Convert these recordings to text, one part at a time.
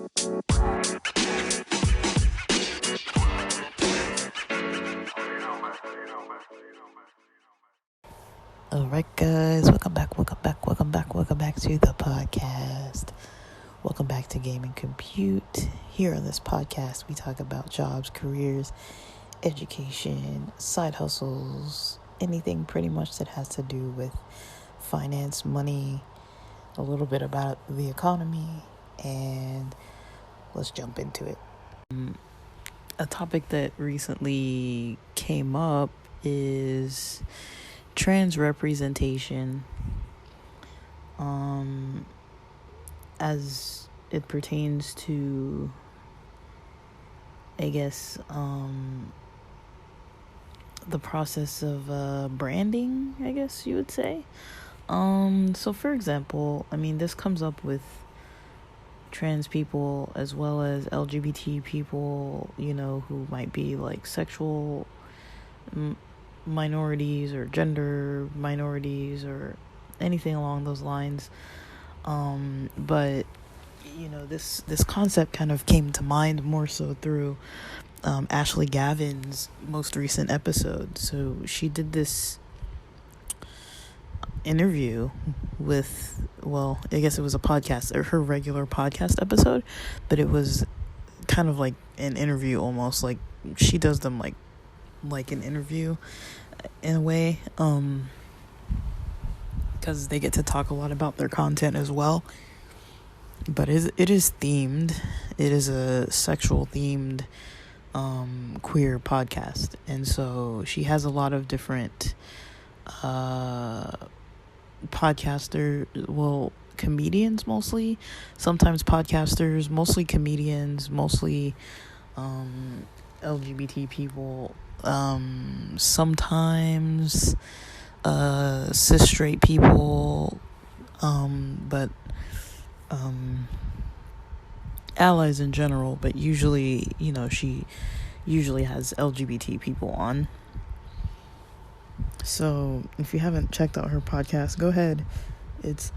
Alright guys, welcome back to the podcast. Welcome back to Game and Compute. Here on this podcast, we talk about jobs, careers, education, side hustles, anything pretty much that has to do with finance, money, a little bit about the economy, and let's jump into it. A topic that recently came up is trans representation, as it pertains to, I guess, the process of branding, I guess you would say. So for example, this comes up with trans people as well as LGBT people, who might be like sexual minorities or gender minorities or anything along those lines. But this concept kind of came to mind more so through Ashley Gavin's most recent episode. So she did this interview with, I guess it was a podcast, or her regular podcast episode, but it was kind of like an interview almost, like she does them like an interview in a way, because they get to talk a lot about their content as well. But it is themed. It is a sexual themed queer podcast, and so she has a lot of different comedians mostly, sometimes podcasters, mostly comedians, mostly LGBT people, sometimes cis straight people, but allies in general, but usually, she usually has LGBT people on. So if you haven't checked out her podcast, go ahead. It's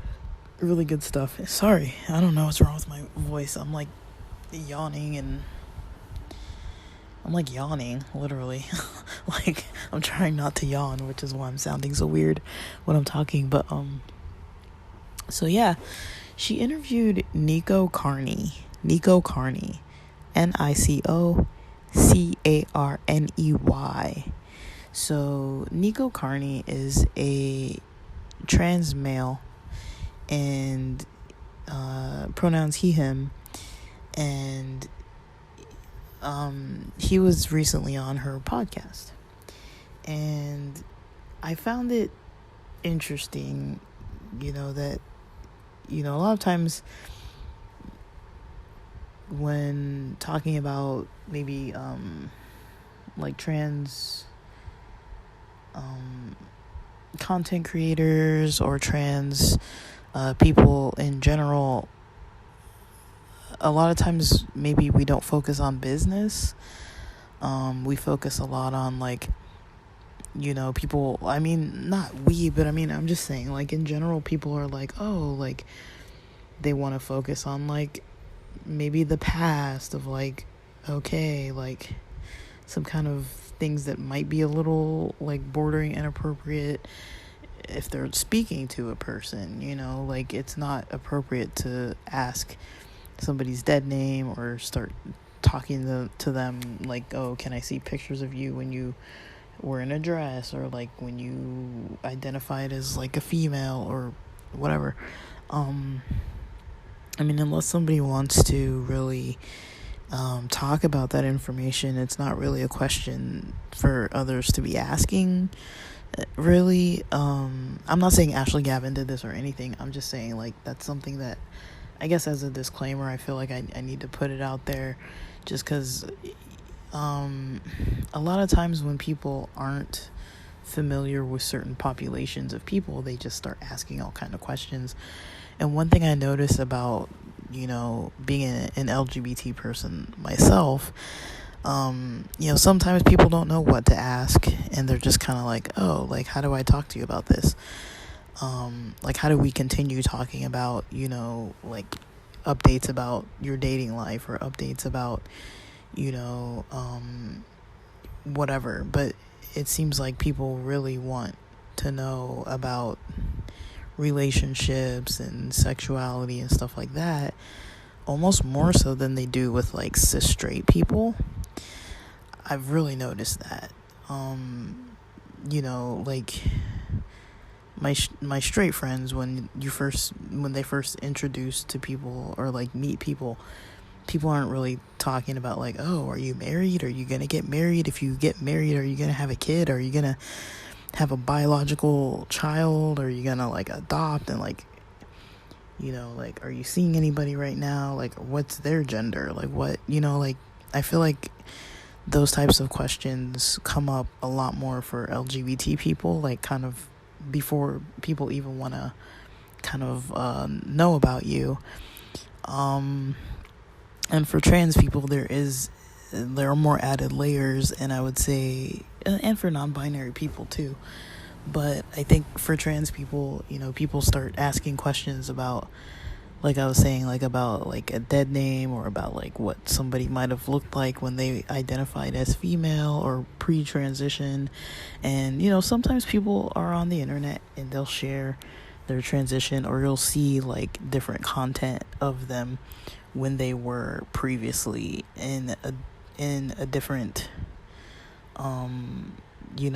really good stuff. Sorry, I don't know what's wrong with my voice. I'm like yawning, literally. Like, I'm trying not to yawn, which is why I'm sounding so weird when I'm talking. But so yeah, she interviewed Nico Carney, Nicocarney. So Nico Carney is a trans male, and pronouns he, him, and he was recently on her podcast, and I found it interesting, that, a lot of times when talking about maybe like trans content creators or trans people in general, a lot of times maybe we don't focus on business. We focus a lot on, like, people, not we, but I'm just saying, like, in general, people are like, oh, like, they want to focus on, like, maybe the past of, like, okay, like, some kind of things that might be a little, like, bordering inappropriate if they're speaking to a person, like, it's not appropriate to ask somebody's dead name or start talking to them like, oh, can I see pictures of you when you were in a dress, or like when you identified as like a female or whatever. Unless somebody wants to really talk about that information, it's not really a question for others to be asking, really. I'm not saying Ashley Gavin did this or anything. I'm just saying, like, that's something that, I guess, as a disclaimer, I feel like I need to put it out there, just because a lot of times when people aren't familiar with certain populations of people, they just start asking all kind of questions. And one thing I notice about, being an LGBT person myself, sometimes people don't know what to ask, and they're just kind of like, oh, like, how do I talk to you about this? Like, how do we continue talking about, like, updates about your dating life or updates about, whatever. But it seems like people really want to know about relationships and sexuality and stuff like that, almost more so than they do with like cis straight people. I've really noticed that. Like my straight friends, when they first introduce to people or like meet people aren't really talking about like, oh, are you married? Are you gonna get married? If you get married, are you gonna have a kid? Are you gonna have a biological child? Are you gonna like adopt? And like, like, are you seeing anybody right now? Like, what's their gender? Like, what, like, I feel like those types of questions come up a lot more for LGBT people, like kind of before people even want to kind of know about you. And for trans people, there are more added layers, and I would say, and for non-binary people too. But I think for trans people, people start asking questions about, like I was saying, like about like a dead name, or about like what somebody might have looked like when they identified as female or pre-transition. And sometimes people are on the internet and they'll share their transition, or you'll see like different content of them when they were previously in a different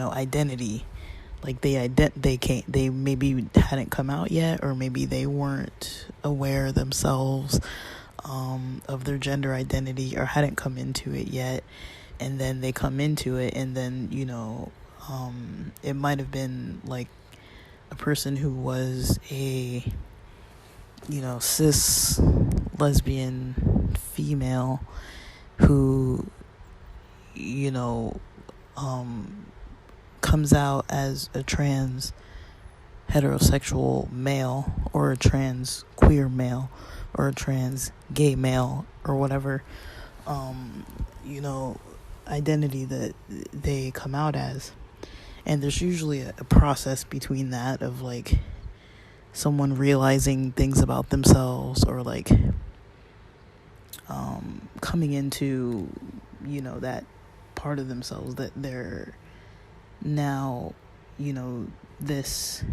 identity. Like they maybe hadn't come out yet, or maybe they weren't aware themselves of their gender identity, or hadn't come into it yet, and then they come into it, and then it might have been like a person who was a cis lesbian female who comes out as a trans heterosexual male, or a trans queer male, or a trans gay male, or whatever identity that they come out as. And there's usually a process between that of like someone realizing things about themselves, or like coming into that part of themselves that they're now, this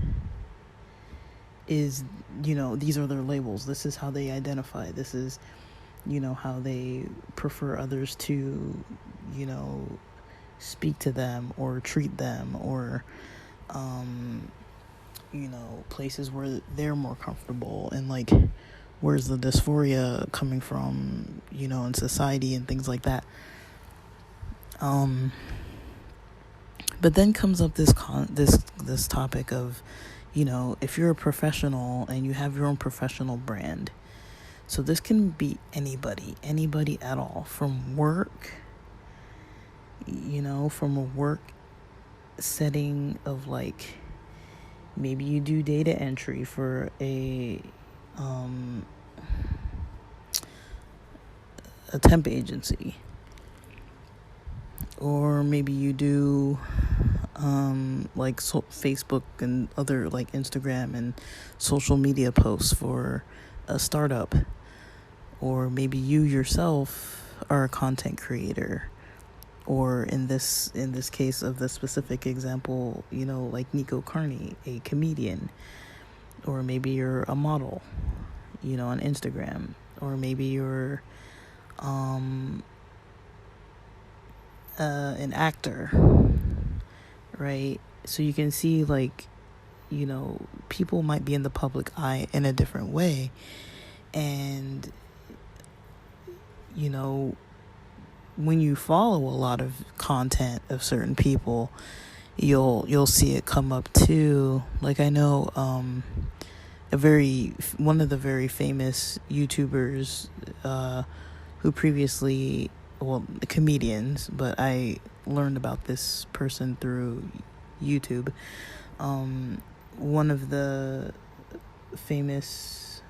is, these are their labels. This is how they identify. This is, how they prefer others to, speak to them or treat them, or, places where they're more comfortable, and like, where's the dysphoria coming from, in society and things like that. But then comes up this topic of, if you're a professional and you have your own professional brand. So this can be anybody at all, from work, from a work setting of like, maybe you do data entry for a temp agency, or maybe you do Facebook and other like Instagram and social media posts for a startup, or maybe you yourself are a content creator, or in this case of the specific example, like Nico Carney, a comedian, or maybe you're a model, on Instagram, or maybe you're an actor, right? So you can see like, people might be in the public eye in a different way, and when you follow a lot of content of certain people, you'll see it come up too. Like I know one of the very famous YouTubers who previously, comedians, but I learned about this person through YouTube. One of the famous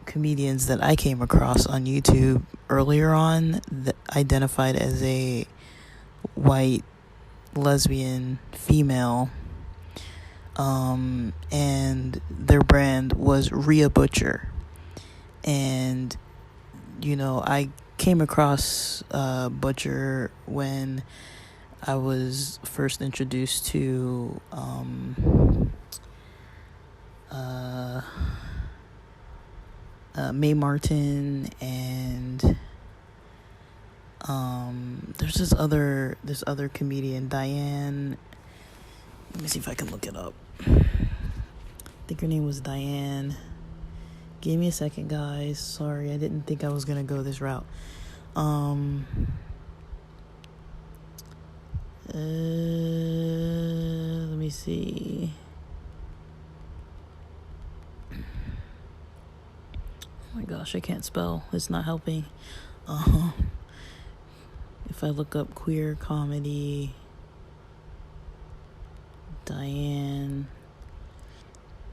comedians that I came across on YouTube earlier on, that identified as a white lesbian female, and their brand was Rhea Butcher. And, I came across Butcher when I was first introduced to Mae Martin, and there's this other comedian, Diane. Let me see if I can look it up. I think her name was Diane. Give me a second, guys. Sorry, I didn't think I was gonna go this route. Let me see. Oh my gosh, I can't spell. It's not helping. If I look up queer comedy, Diane,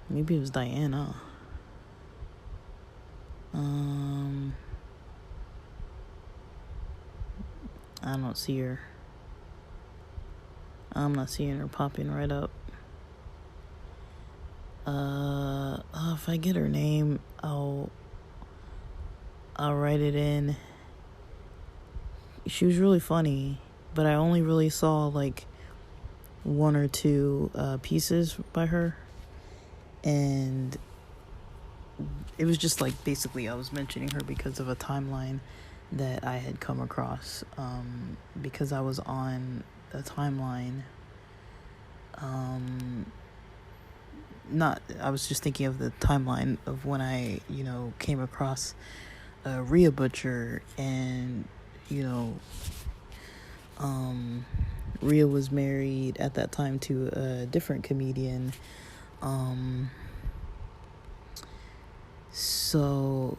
maybe it was Diana. I don't see her. I'm not seeing her popping right up. If I get her name, I'll write it in. She was really funny, but I only really saw like one or two pieces by her, and it was just like basically I was mentioning her because of a timeline that I had come across, because I was on a timeline. I was just thinking of the timeline of when I, came across Rhea Butcher, and, Rhea was married at that time to a different comedian. So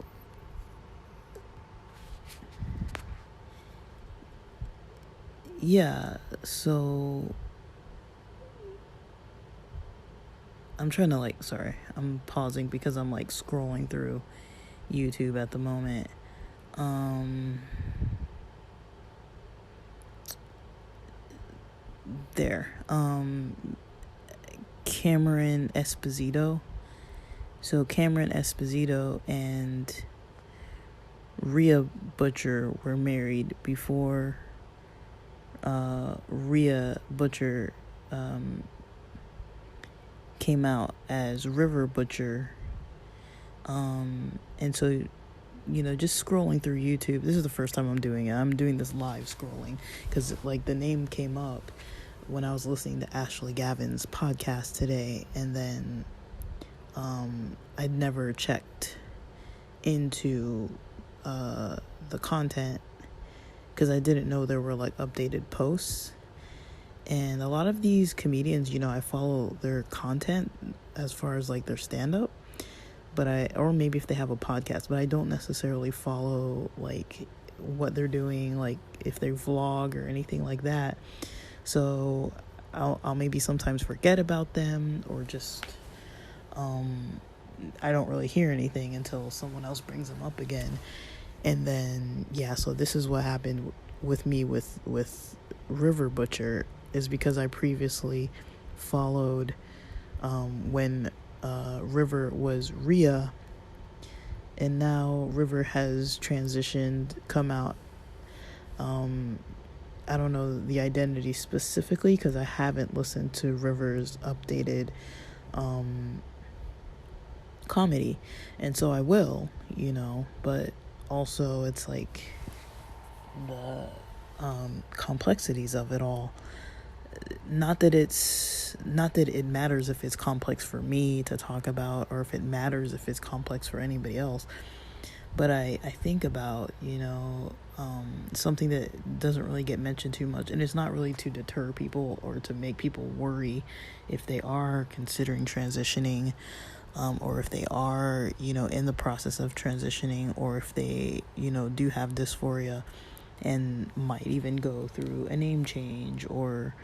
yeah, so I'm trying to I'm pausing because I'm scrolling through YouTube at the moment. Cameron Esposito. So Cameron Esposito and Rhea Butcher were married before Rhea Butcher came out as River Butcher. And so, just scrolling through YouTube, this is the first time I'm doing it. I'm doing this live scrolling because the name came up when I was listening to Ashley Gavin's podcast today, and then I'd never checked into the content because I didn't know there were updated posts. And a lot of these comedians, I follow their content as far as their stand-up, or maybe if they have a podcast, but I don't necessarily follow what they're doing, if they vlog or anything like that. So I'll maybe sometimes forget about them, or just I don't really hear anything until someone else brings them up again. And then so this is what happened with me with River Butcher, is because I previously followed when River was Rhea, and now River has transitioned, come out. I don't know the identity specifically because I haven't listened to River's updated comedy, and so I will, but also it's the complexities of it all. Not that it matters if it's complex for me to talk about, or if it matters if it's complex for anybody else, but I think about something that doesn't really get mentioned too much, and it's not really to deter people or to make people worry if they are considering transitioning, or if they are in the process of transitioning, or if they do have dysphoria and might even go through a name change, or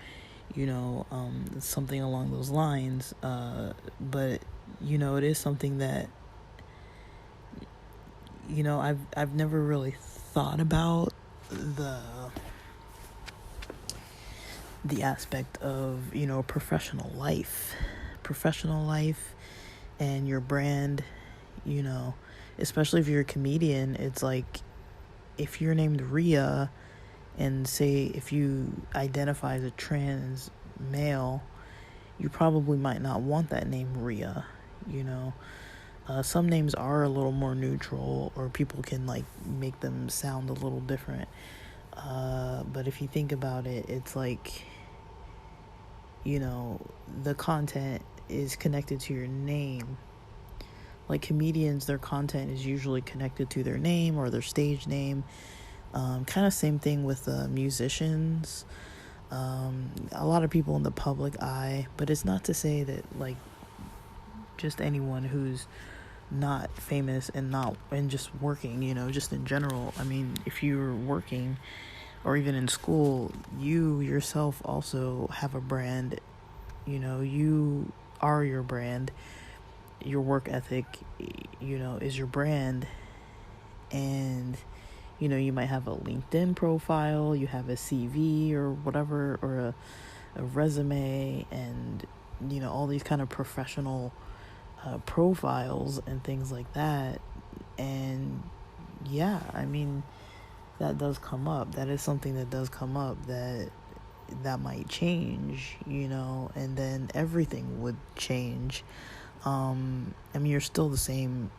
something along those lines, but it is something that I've never really thought about the aspect of professional professional life and your brand, you know, especially if you're a comedian. It's like, if you're named Rhea, and say if you identify as a trans male, you probably might not want that name Rhea, you know. Some names are a little more neutral, or people can like make them sound a little different. But if you think about it, it's like, you know, the content is connected to your name. Like comedians, their content is usually connected to their name or their stage name. Kind of same thing with musicians. A lot of people in the public eye, but it's not to say that like just anyone who's not famous and just working, you know, just in general. I mean, if you're working or even in school, you yourself also have a brand. You know, you are your brand. Your work ethic, you know, is your brand. And, you know, you might have a LinkedIn profile, you have a CV or whatever, or a resume, and, you know, all these kind of professional profiles and things like that. And yeah, I mean, that does come up. That is something that does come up, that might change, you know, and then everything would change. I mean, you're still the same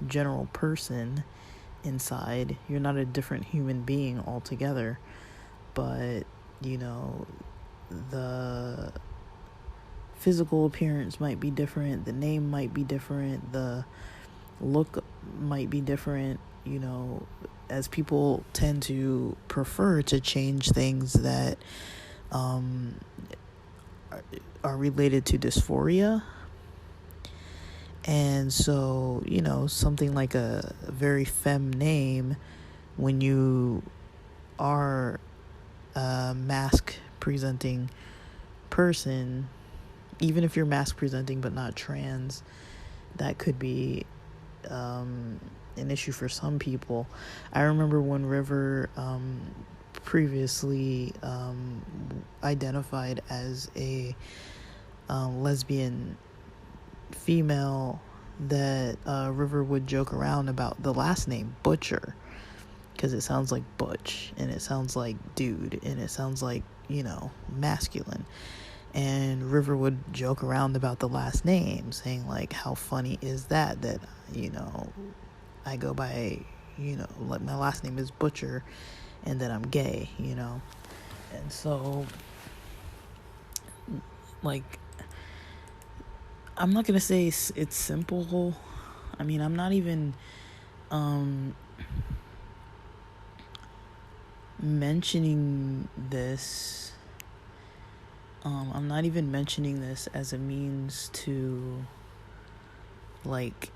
general person inside. You're not a different human being altogether, but, you know, the physical appearance might be different, the name might be different, the look might be different, you know, as people tend to prefer to change things that are related to dysphoria. And so, you know, something like a very femme name, when you are a mask presenting person, even if you're mask presenting but not trans, that could be an issue for some people. I remember when River previously identified as a lesbian female, that River would joke around about the last name Butcher, because it sounds like butch, and it sounds like dude, and it sounds like, you know, masculine. And River would joke around about the last name, saying like, how funny is that, you know, I go by, you know, like my last name is Butcher, and that I'm gay, you know. And so, like, I'm not gonna say it's simple. I mean, I'm not even mentioning this. I'm not even mentioning this as a means to, like,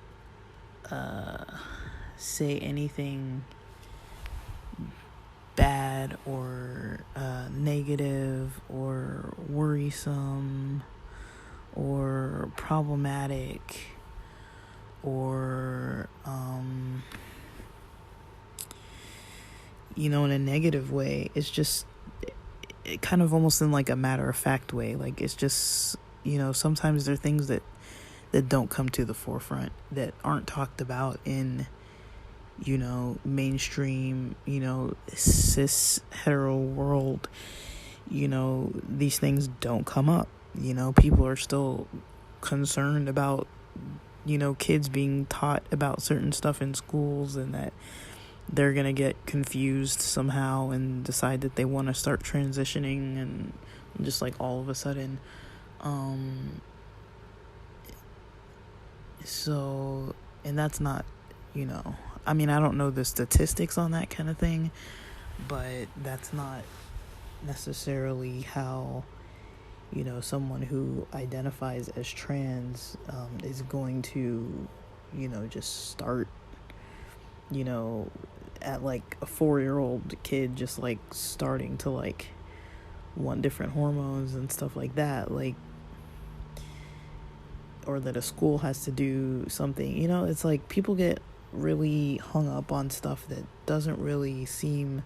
say anything bad or negative or worrisome or problematic or you know, in a negative way. It's just it kind of almost in like a matter-of-fact way. Like, it's just, you know, sometimes there are things that don't come to the forefront, that aren't talked about in, you know, mainstream, you know, cis hetero world. You know, these things don't come up. You know, people are still concerned about, you know, kids being taught about certain stuff in schools, and that they're gonna get confused somehow and decide that they want to start transitioning, and just like all of a sudden, so, and that's not, you know, I mean, I don't know the statistics on that kind of thing, but that's not necessarily how, you know, someone who identifies as trans is going to, you know, just start, you know, at like a 4-year-old kid, just like starting to like want different hormones and stuff like that, like, or that a school has to do something, you know. It's like people get really hung up on stuff that doesn't really seem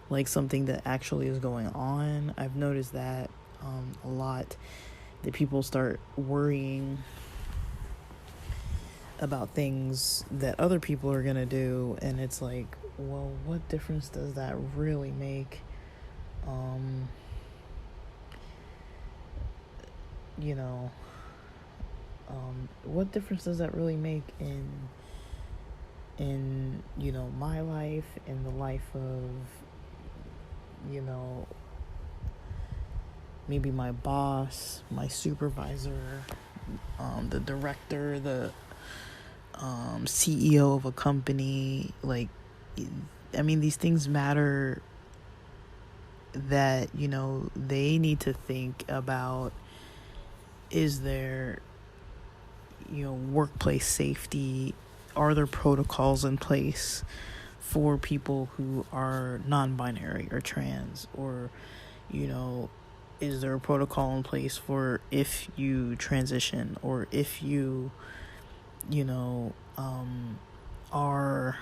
like something that actually is going on. I've noticed that a lot. that people start worrying about things that other people are gonna do, and it's like, well, what difference does that really make? You know, what difference does that really make in my life, in the life of maybe my boss, my supervisor, the director, the CEO of a company. Like, I mean, these things matter, that they need to think about, is there workplace safety? Are there protocols in place for people who are non-binary or trans? Or is there a protocol in place for if you transition, or if you are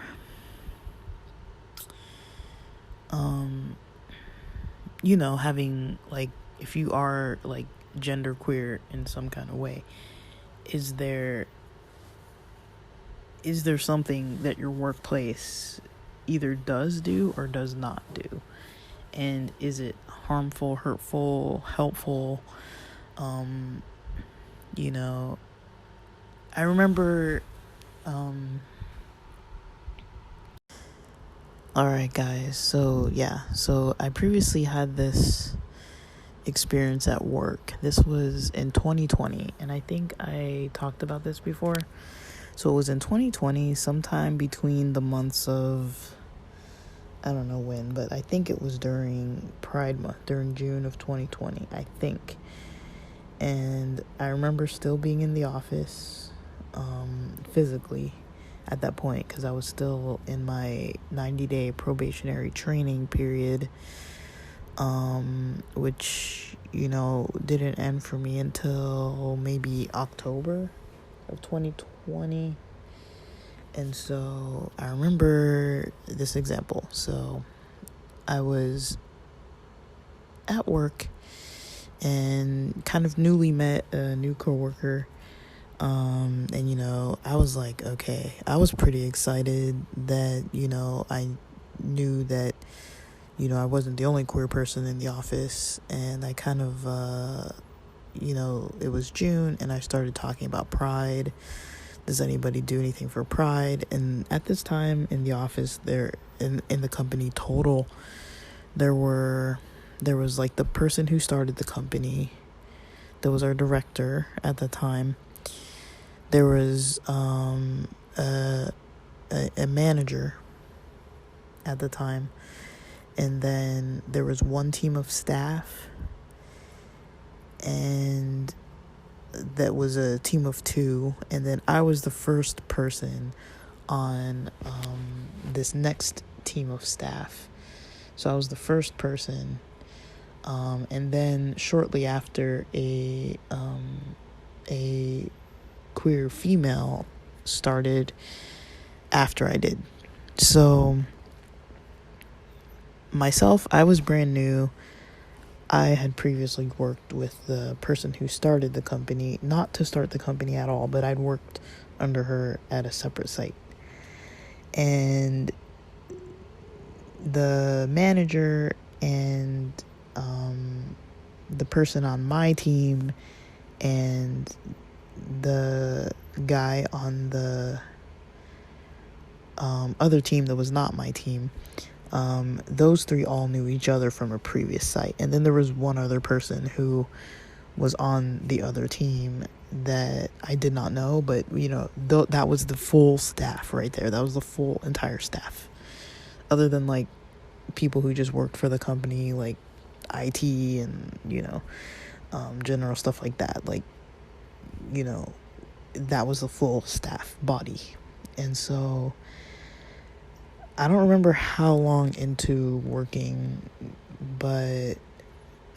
having, like, if you are like gender queer in some kind of way, is there something that your workplace either does do or does not do? And is it harmful, hurtful, helpful? I remember, alright guys, so I previously had this experience at work. This was in 2020, and I think I talked about this before. So it was in 2020, sometime between the months of, I don't know when, but I think it was during Pride Month, during June of 2020, I think. And I remember still being in the office, physically at that point, because I was still in my 90-day probationary training period, which, didn't end for me until maybe October of 2020. And so I remember this example. So I was at work and kind of newly met a new coworker. And I was like, okay, I was pretty excited that, I knew that, I wasn't the only queer person in the office. And I kind of, it was June, and I started talking about Pride. Does anybody do anything for Pride? And at this time in the office, there in the company total, there was like the person who started the company. There was our director at the time. There was a manager at the time, and then there was one team of staff, and that was a team of 2, and then I was the first person on this next team of staff. So I was the first person, and then shortly after, a queer female started after I did. So myself, I was brand new. I had previously worked with the person who started the company, not to start the company at all, but I'd worked under her at a separate site. And the manager and the person on my team and the guy on the other team that was not my team, those 3 all knew each other from a previous site. And then there was one other person who was on the other team that I did not know, but that was the full staff right there. That was the full entire staff, other than like people who just worked for the company, like IT and general stuff like that. Like, that was the full staff body. And so I don't remember how long into working, but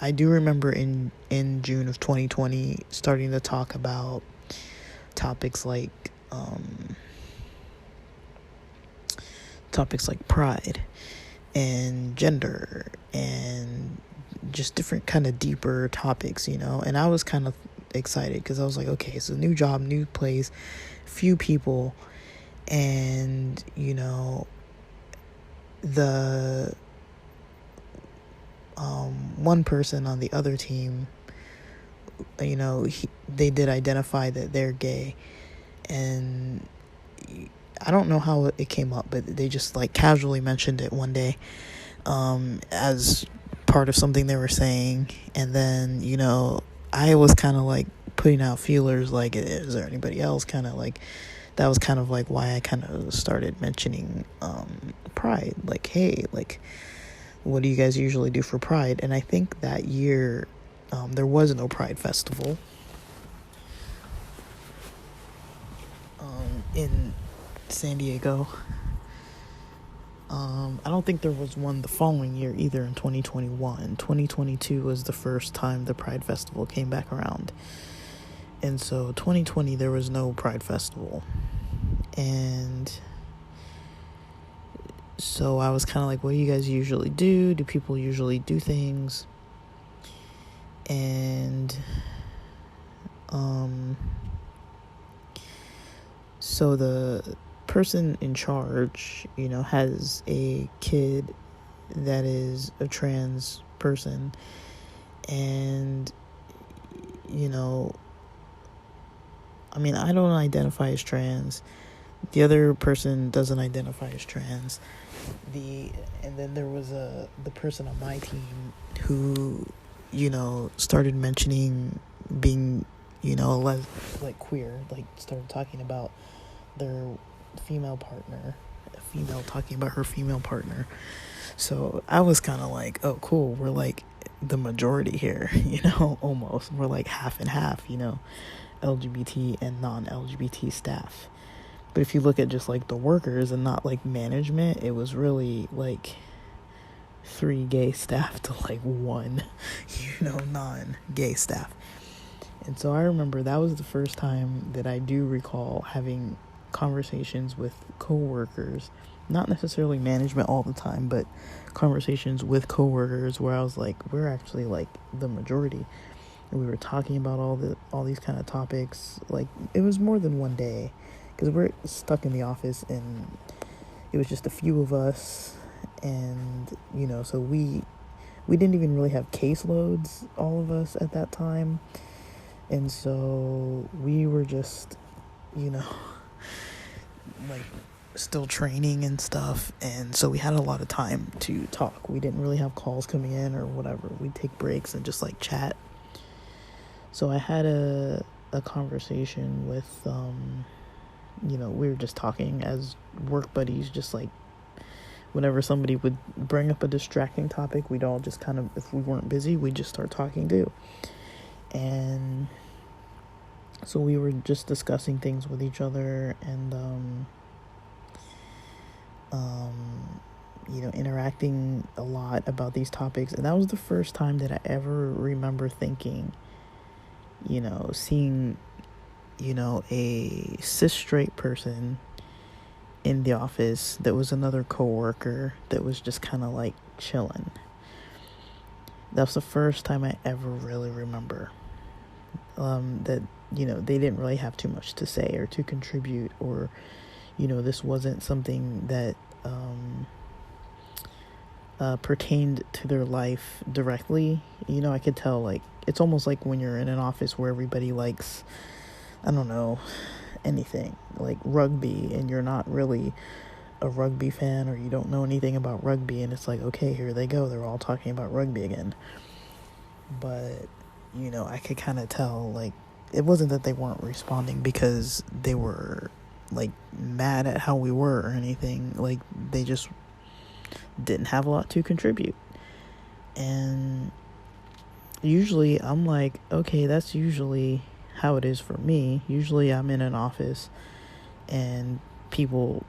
I do remember in June of 2020 starting to talk about topics like pride and gender and just different kind of deeper topics, and I was kind of excited because I was like, okay, it's a new job, new place, few people, and the one person on the other team, they did identify that they're gay, and I don't know how it came up, but they just like casually mentioned it one day as part of something they were saying. And then I was kind of like putting out feelers, like, is there anybody else? Kind of like that was kind of like why I kind of started mentioning Pride, like, hey, like, what do you guys usually do for Pride? And I think that year there was no Pride festival in San Diego. I don't think there was one the following year either in 2021. 2022 was the first time the Pride Festival came back around. And so 2020 there was no Pride Festival. And so I was kind of like, what do you guys usually do? Do people usually do things? And so the person in charge, has a kid that is a trans person, and I don't identify as trans. The other person doesn't identify as trans. And then there was the person on my team who started mentioning being like queer, like started talking about their female partner, a female talking about her female partner. So I was kind of like, oh cool, we're like the majority here, almost. We're like half and half, LGBT and non-LGBT staff. But if you look at just like the workers and not like management, it was really like 3 gay staff to like 1 non-gay staff. And so I remember that was the first time that I do recall having conversations with coworkers, not necessarily management all the time, but conversations with coworkers where I was like, we're actually like the majority, and we were talking about all these kind of topics. Like, it was more than one day because we're stuck in the office and it was just a few of us, and so we didn't even really have caseloads, all of us, at that time. And so we were just like still training and stuff, and so we had a lot of time to talk. We didn't really have calls coming in or whatever. We'd take breaks and just like chat. So I had a conversation with we were just talking as work buddies, just like whenever somebody would bring up a distracting topic, we'd all just kind of, if we weren't busy, we'd just start talking too. And so we were just discussing things with each other, and interacting a lot about these topics. And that was the first time that I ever remember thinking, seeing a cis straight person in the office that was another coworker that was just kind of like chilling. That's the first time I ever really remember that they didn't really have too much to say or to contribute, or this wasn't something that pertained to their life directly. I could tell, like, it's almost like when you're in an office where everybody likes, I don't know, anything like rugby, and you're not really a rugby fan, or you don't know anything about rugby, and it's like, okay, here they go, they're all talking about rugby again. But I could kind of tell, like, it wasn't that they weren't responding because they were like mad at how we were or anything. Like, they just didn't have a lot to contribute. And usually I'm like, okay, that's usually how it is for me. Usually I'm in an office and people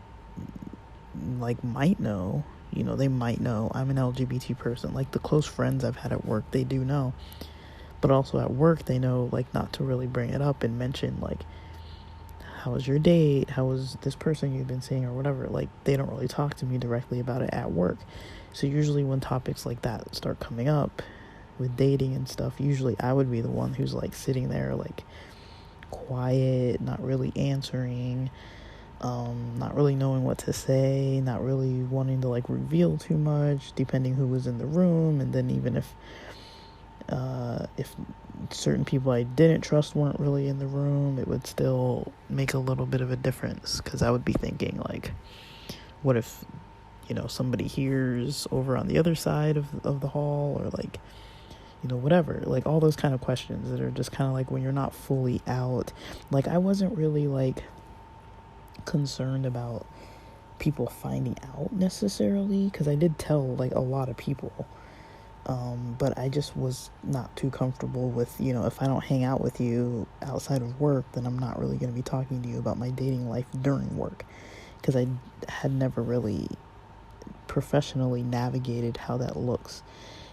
like might know, they might know I'm an LGBT person. Like, the close friends I've had at work, they do know. But also at work, they know, like, not to really bring it up and mention, like, how was your date? How was this person you've been seeing or whatever? Like, they don't really talk to me directly about it at work. So usually when topics like that start coming up, with dating and stuff, usually I would be the one who's like sitting there like quiet, not really answering, not really knowing what to say, not really wanting to like reveal too much, depending who was in the room. And then even if certain people I didn't trust weren't really in the room, it would still make a little bit of a difference, because I would be thinking like, what if, somebody hears over on the other side of the hall, or like, whatever, like all those kind of questions that are just kind of like when you're not fully out. Like I wasn't really like concerned about people finding out necessarily, because I did tell like a lot of people, but I just was not too comfortable with, if I don't hang out with you outside of work, then I'm not really going to be talking to you about my dating life during work, because I had never really professionally navigated how that looks.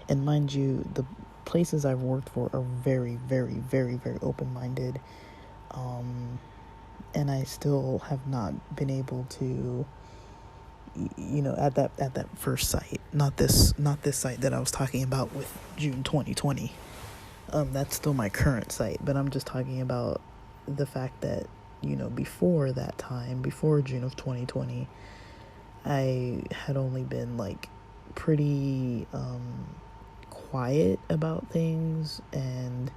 And mind you, the places I've worked for are very, very, very, very open-minded, and I still have not been able to, at that first site, not this site that I was talking about with June 2020. That's still my current site, but I'm just talking about the fact that, before that time, before June of 2020, I had only been like pretty quiet about things. And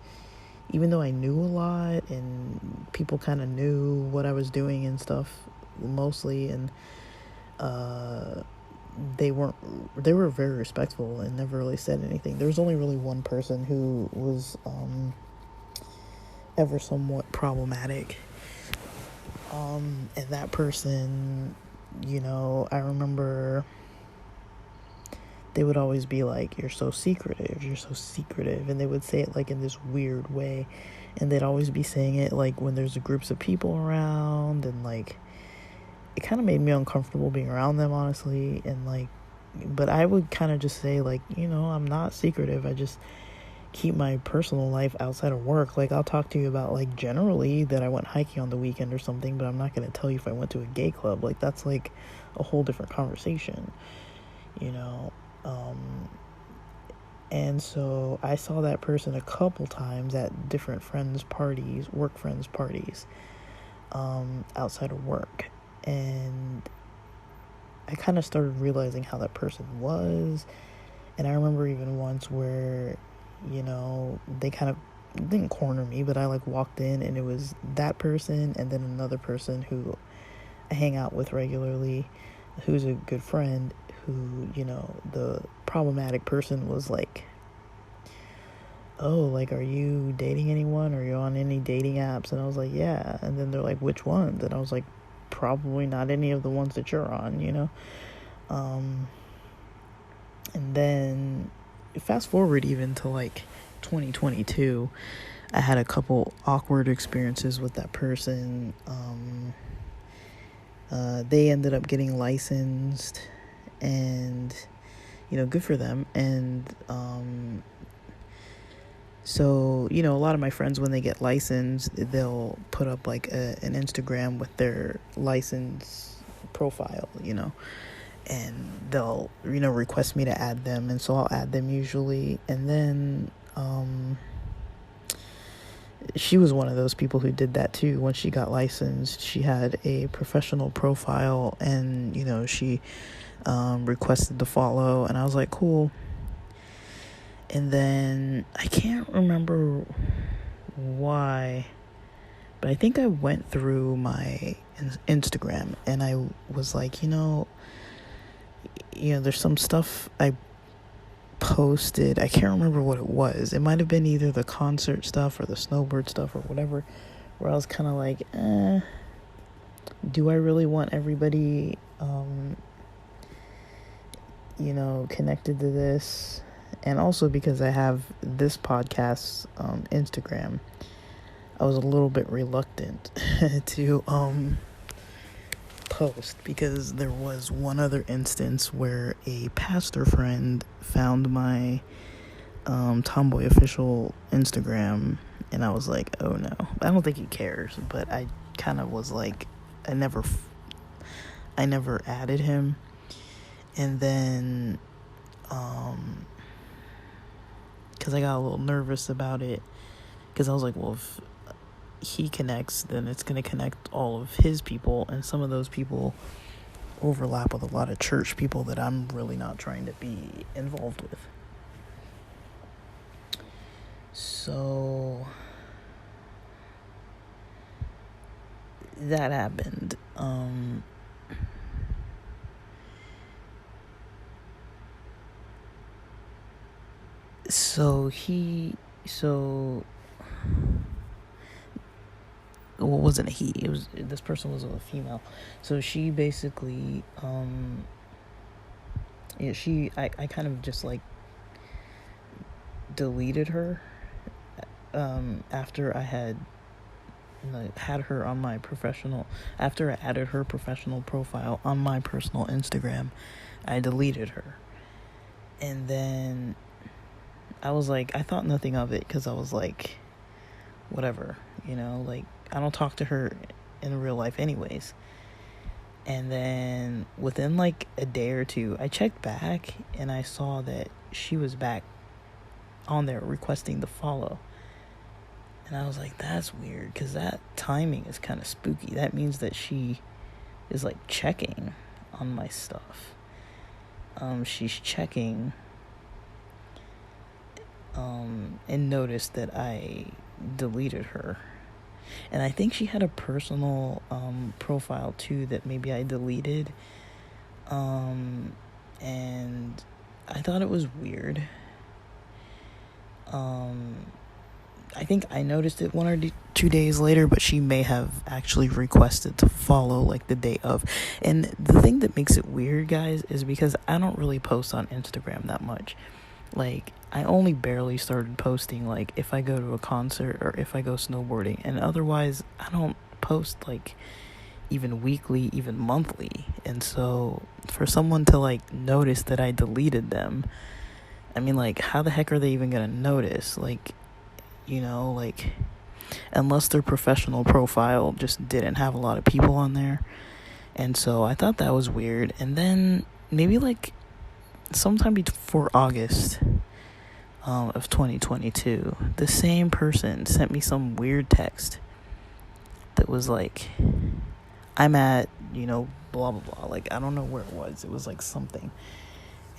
even though I knew a lot and people kind of knew what I was doing and stuff mostly, and they were very respectful and never really said anything. There was only really one person who was ever somewhat problematic, and that person, I remember they would always be like, you're so secretive, and they would say it like in this weird way, and they'd always be saying it like when there's groups of people around, and like it kind of made me uncomfortable being around them, honestly. And like, but I would kind of just say like, I'm not secretive, I just keep my personal life outside of work. Like I'll talk to you about like generally that I went hiking on the weekend or something, but I'm not going to tell you if I went to a gay club. Like that's like a whole different conversation, and so I saw that person a couple times at different work friends parties, outside of work. And I kind of started realizing how that person was. And I remember even once where, they kind of didn't corner me, but I like walked in and it was that person and then another person who I hang out with regularly, who's a good friend, who, the problematic person was like, oh, like, are you dating anyone? Are you on any dating apps? And I was like, yeah. And then they're like, which ones? And I was like, probably not any of the ones that you're on, and then fast forward even to like 2022, I had a couple awkward experiences with that person. They ended up getting licensed, and good for them. And so a lot of my friends, when they get licensed, they'll put up like an Instagram with their license profile, and they'll request me to add them, and so I'll add them usually. And then she was one of those people who did that too. When she got licensed, she had a professional profile, and she requested to follow, and I was like, cool. And then I can't remember why, but I think I went through my Instagram and I was like, there's some stuff I posted. I can't remember what it was. It might have been either the concert stuff or the snowbird stuff or whatever, where I was kind of like, do I really want everybody, connected to this? And also because I have this podcast's Instagram, I was a little bit reluctant to post, because there was one other instance where a pastor friend found my Tomboy Official Instagram, and I was like, oh no. I don't think he cares, but I kind of was like, I never added him. And then because I got a little nervous about it, because I was like, well, if he connects, then it's going to connect all of his people, and some of those people overlap with a lot of church people that I'm really not trying to be involved with. So that happened. Well, it wasn't a he. This person was a female. So she basically, I kind of just like deleted her, after I had her on my professional, after I added her professional profile on my personal Instagram, I deleted her. And then I was like, I thought nothing of it, because I was like, whatever, like, I don't talk to her in real life anyways. And then within like a day or two, I checked back and I saw that she was back on there requesting the follow. And I was like, that's weird, because that timing is kind of spooky. That means that she is like checking on my stuff. She's checking, and noticed that I deleted her. And I think she had a personal profile too that maybe I deleted. And I thought it was weird. I think I noticed it 1 or 2 days later, but she may have actually requested to follow like the day of. And the thing that makes it weird, guys, is because I don't really post on Instagram that much. Like, I only barely started posting like if I go to a concert or if I go snowboarding, and otherwise I don't post like even weekly, even monthly. And so for someone to like notice that I deleted them, I mean, like, how the heck are they even gonna notice? Like, like, unless their professional profile just didn't have a lot of people on there. And so I thought that was weird. And then maybe like sometime before August of 2022, the same person sent me some weird text that was like, I'm at, blah, blah, blah. Like, I don't know where it was. It was like something.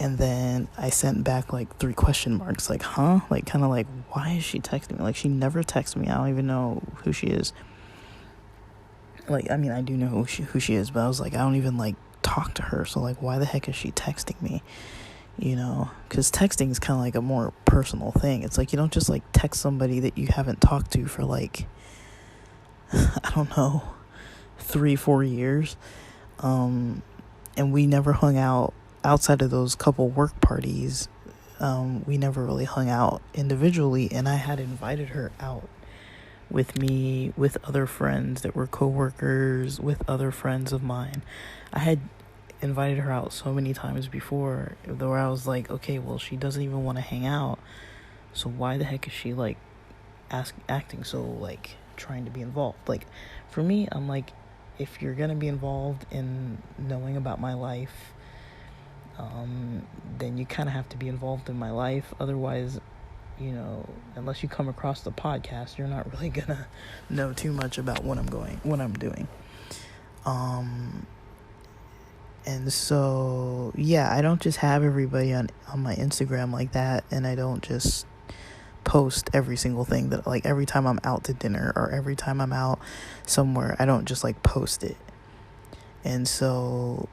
And then I sent back like 3 question marks, like, huh? Like, kind of like, why is she texting me? Like, she never texts me. I don't even know who she is. Like, I mean, I do know who she is, but I was like, I don't even like talk to her. So like, why the heck is she texting me? Because texting is kind of like a more personal thing. It's like, you don't just like text somebody that you haven't talked to for like, I don't know, 3-4 years. And we never hung out outside of those couple work parties. We never really hung out individually, and I had invited her out with me, with other friends that were co-workers, with other friends of mine. I had invited her out so many times before, though I was like, okay, well, she doesn't even want to hang out, so why the heck is she like acting so like trying to be involved? Like, for me, I'm like, if you're gonna be involved in knowing about my life, then you kind of have to be involved in my life. Otherwise, unless you come across the podcast, you're not really gonna know too much about what I'm doing. And so, yeah, I don't just have everybody on my Instagram like that, and I don't just post every single thing that, like, every time I'm out to dinner or every time I'm out somewhere, I don't just like post it. And so,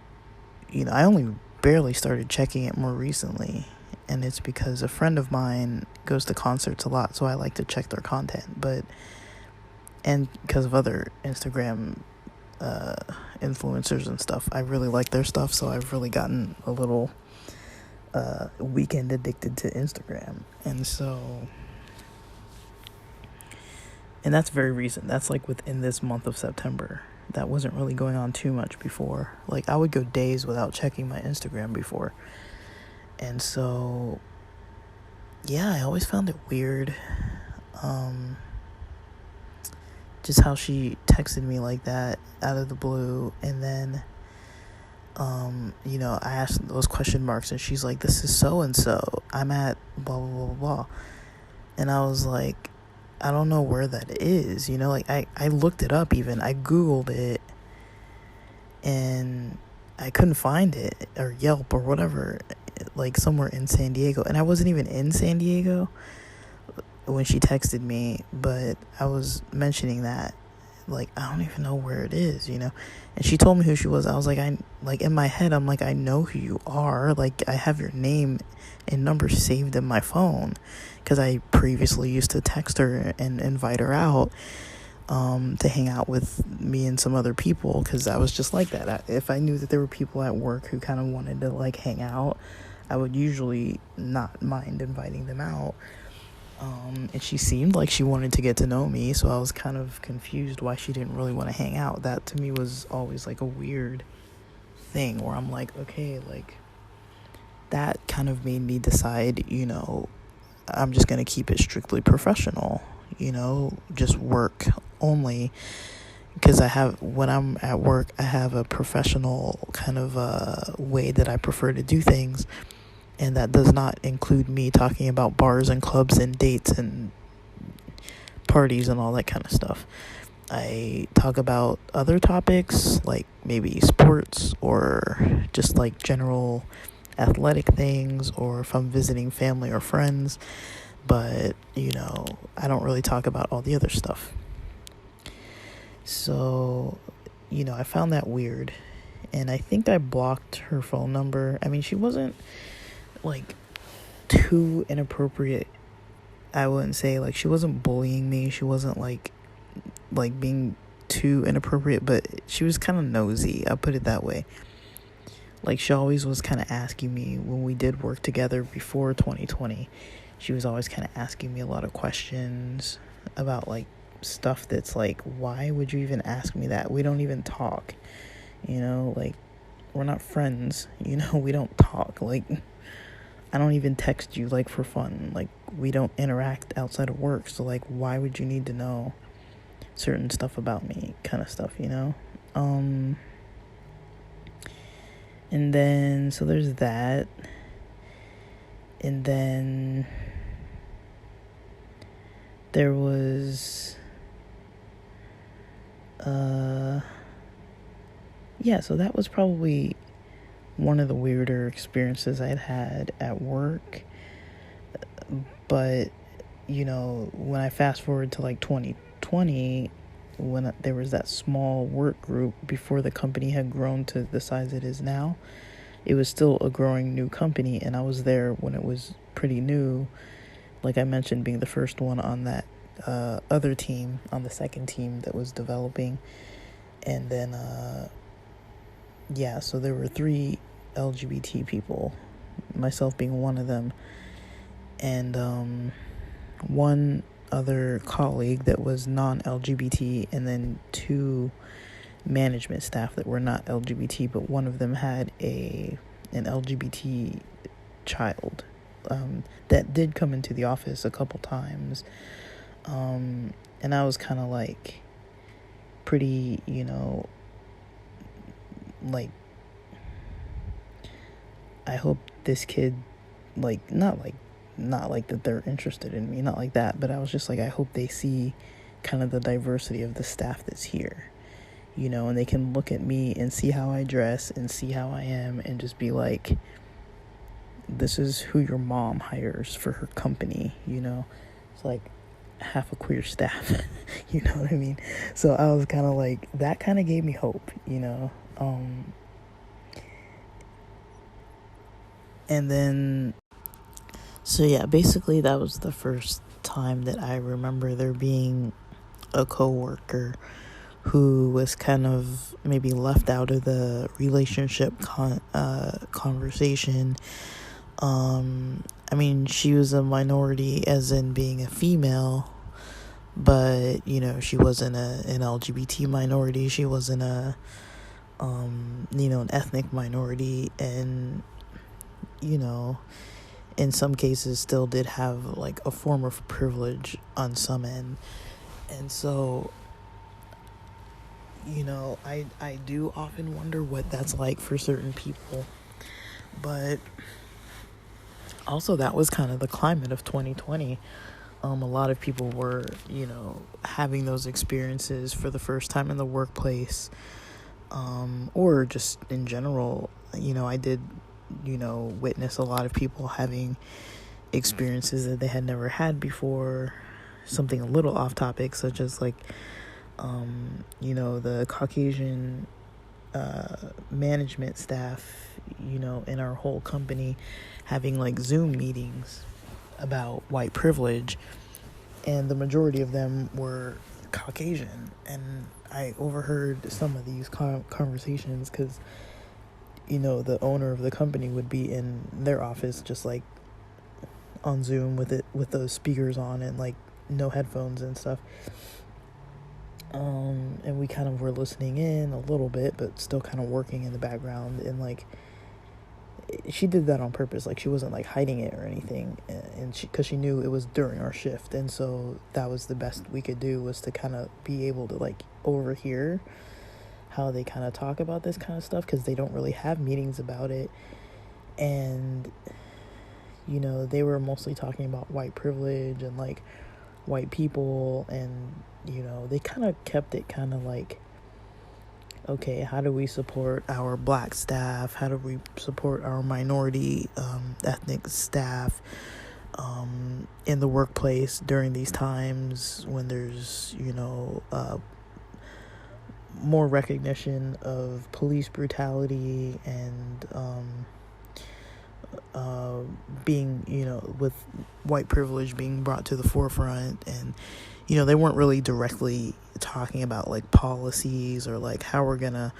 I only barely started checking it more recently, and it's because a friend of mine goes to concerts a lot, so I like to check their content, and because of other Instagram influencers and stuff, I really like their stuff, so I've really gotten a little weekend addicted to Instagram. And that's very recent. That's like within this month of September. That wasn't really going on too much before. Like, I would go days without checking my Instagram before. And so, yeah, I always found it weird. Just how she texted me like that out of the blue. And then I asked those question marks, and she's like, this is so and so, I'm at blah blah blah blah. And I was like, I don't know where that is, like I looked it up, even I googled it, and I couldn't find it, or Yelp or whatever, like somewhere in San Diego. And I wasn't even in San Diego when she texted me, but I was mentioning that, like, I don't even know where it is, And she told me who she was. I was like, in my head, I'm like, I know who you are. Like, I have your name and number saved in my phone, because I previously used to text her and invite her out to hang out with me and some other people, because I was just like that. If I knew that there were people at work who kind of wanted to, like, hang out, I would usually not mind inviting them out. And she seemed like she wanted to get to know me, so I was kind of confused why she didn't really want to hang out. That to me was always like a weird thing, where I'm like, okay, like, that kind of made me decide, I'm just going to keep it strictly professional, just work only, because when I'm at work, I have a professional kind of way that I prefer to do things. And that does not include me talking about bars and clubs and dates and parties and all that kind of stuff. I talk about other topics, like maybe sports, or just like general athletic things, or if I'm visiting family or friends. But, I don't really talk about all the other stuff. So, I found that weird. And I think I blocked her phone number. I mean, she wasn't like too inappropriate. I wouldn't say, like, she wasn't bullying me, she wasn't like being too inappropriate, but she was kind of nosy, I'll put it that way. Like, she always was kind of asking me, when we did work together before 2020, she was always kind of asking me a lot of questions about, like, stuff that's like, why would you even ask me that? We don't even talk, like, we're not friends, we don't talk. Like, I don't even text you, like, for fun. Like, we don't interact outside of work. So, like, why would you need to know certain stuff about me, kind of stuff, And then, so there's that. And then there was, so that was probably one of the weirder experiences I'd had at work. But, when I fast forward to like 2020, when there was that small work group before the company had grown to the size it is now, it was still a growing new company, and I was there when it was pretty new. Like I mentioned, being the first one on that other team, on the second team that was developing. And then, so there were 3 LGBT people, myself being one of them, and one other colleague that was non-LGBT, and then 2 management staff that were not LGBT, but one of them had an LGBT child that did come into the office a couple times, and I was kind of like pretty, like, I hope this kid, like, not like that they're interested in me, not like that, but I was just like, I hope they see kind of the diversity of the staff that's here, and they can look at me and see how I dress and see how I am and just be like, this is who your mom hires for her company, It's like half a queer staff, you know what I mean? So I was kind of like, that kind of gave me hope, and then, so yeah, basically that was the first time that I remember there being a coworker who was kind of maybe left out of the relationship conversation. I mean, she was a minority as in being a female, but, she wasn't an LGBT minority. She wasn't an ethnic minority, and, in some cases still did have, like, a form of privilege on some end. And so, I do often wonder what that's like for certain people. But also, that was kind of the climate of 2020. A lot of people were, having those experiences for the first time in the workplace, or just in general. I did, witness a lot of people having experiences that they had never had before. Something a little off topic, such as like, the Caucasian management staff, in our whole company having like Zoom meetings about white privilege, and the majority of them were Caucasian. And I overheard some of these conversations because, the owner of the company would be in their office just like on Zoom with those speakers on and like no headphones and stuff. And we kind of were listening in a little bit, but still kind of working in the background. And like, she did that on purpose. Like, she wasn't like hiding it or anything. And because she knew it was during our shift. And so that was the best we could do, was to kind of be able to like overhear how they kind of talk about this kind of stuff, because they don't really have meetings about it. And, they were mostly talking about white privilege and like white people, and they kind of kept it kind of like, okay, how do we support our black staff? How do we support our minority ethnic staff in the workplace during these times when there's more recognition of police brutality and being, with white privilege being brought to the forefront. And they weren't really directly talking about like policies or like how we're gonna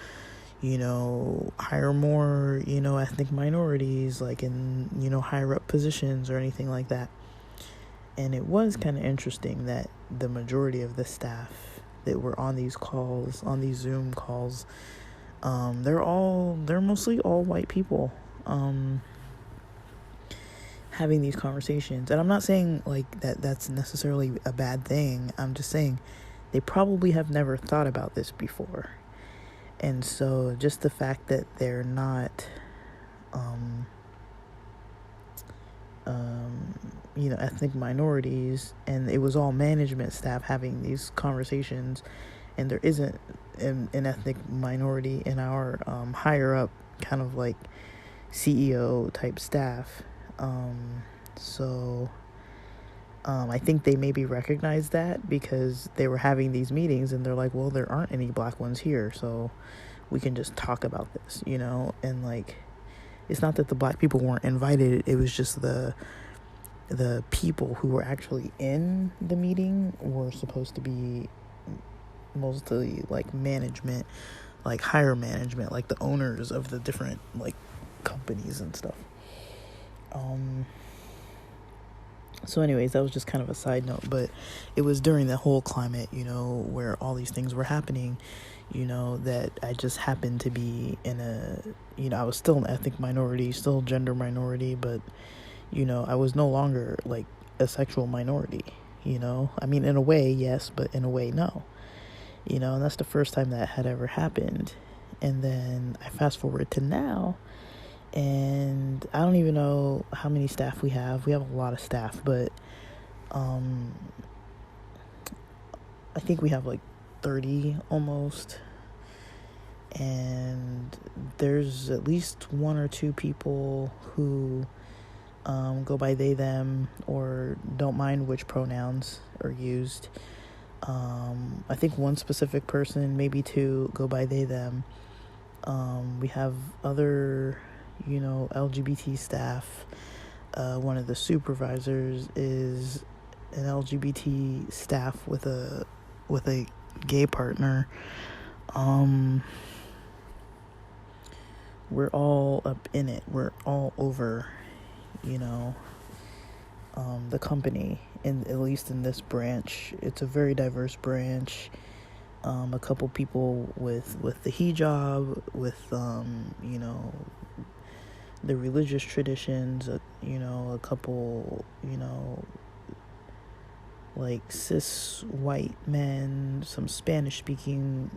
hire more ethnic minorities like in higher up positions or anything like that. And it was kind of interesting that the majority of the staff that were on these calls, on these Zoom calls, they're mostly all white people having these conversations. And I'm not saying like that's necessarily a bad thing. I'm just saying they probably have never thought about this before. And so just the fact that they're not ethnic minorities, and it was all management staff having these conversations, and there isn't an ethnic minority in our higher up kind of like CEO type staff. I think they maybe recognized that because they were having these meetings and they're like, well, there aren't any black ones here, so we can just talk about this, and like, it's not that the black people weren't invited, it was just the people who were actually in the meeting were supposed to be mostly like management, like higher management, like the owners of the different like companies and stuff. So anyways, that was just kind of a side note, but it was during the whole climate, where all these things were happening, that I just happened to be in I was still an ethnic minority, still gender minority, but, I was no longer like a sexual minority, I mean, in a way, yes, but in a way, no, and that's the first time that had ever happened. And then I fast forward to now, and I don't even know how many staff we have. We have a lot of staff, but I think we have like 30 almost. And there's at least one or two people who go by they, them, or don't mind which pronouns are used. I think one specific person, maybe two, go by they, them. We have other LGBT staff. One of the supervisors is an LGBT staff with a gay partner. We're all up in it. We're all over, the company. And at least in this branch, it's a very diverse branch. A couple people with the hijab, with the religious traditions, a couple, like cis white men, some Spanish speaking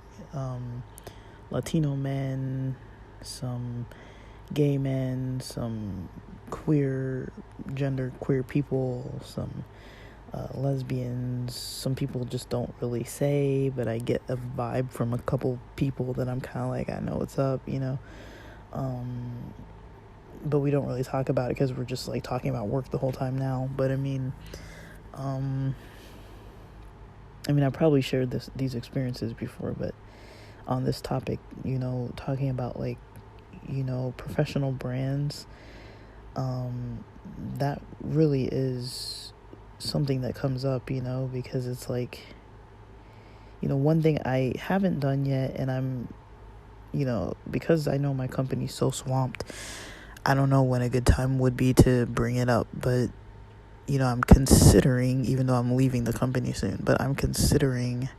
Latino men, some gay men, some queer people, some lesbians. Some people just don't really say, but I get a vibe from a couple people that I'm kind of like, I know what's up, but we don't really talk about it because we're just like talking about work the whole time now. But I probably shared these experiences before, but on this topic, talking about like, professional brands, that really is something that comes up, because it's like, one thing I haven't done yet, and I'm, because I know my company's so swamped, I don't know when a good time would be to bring it up, but, I'm considering, even though I'm leaving the company soon, but I'm considering,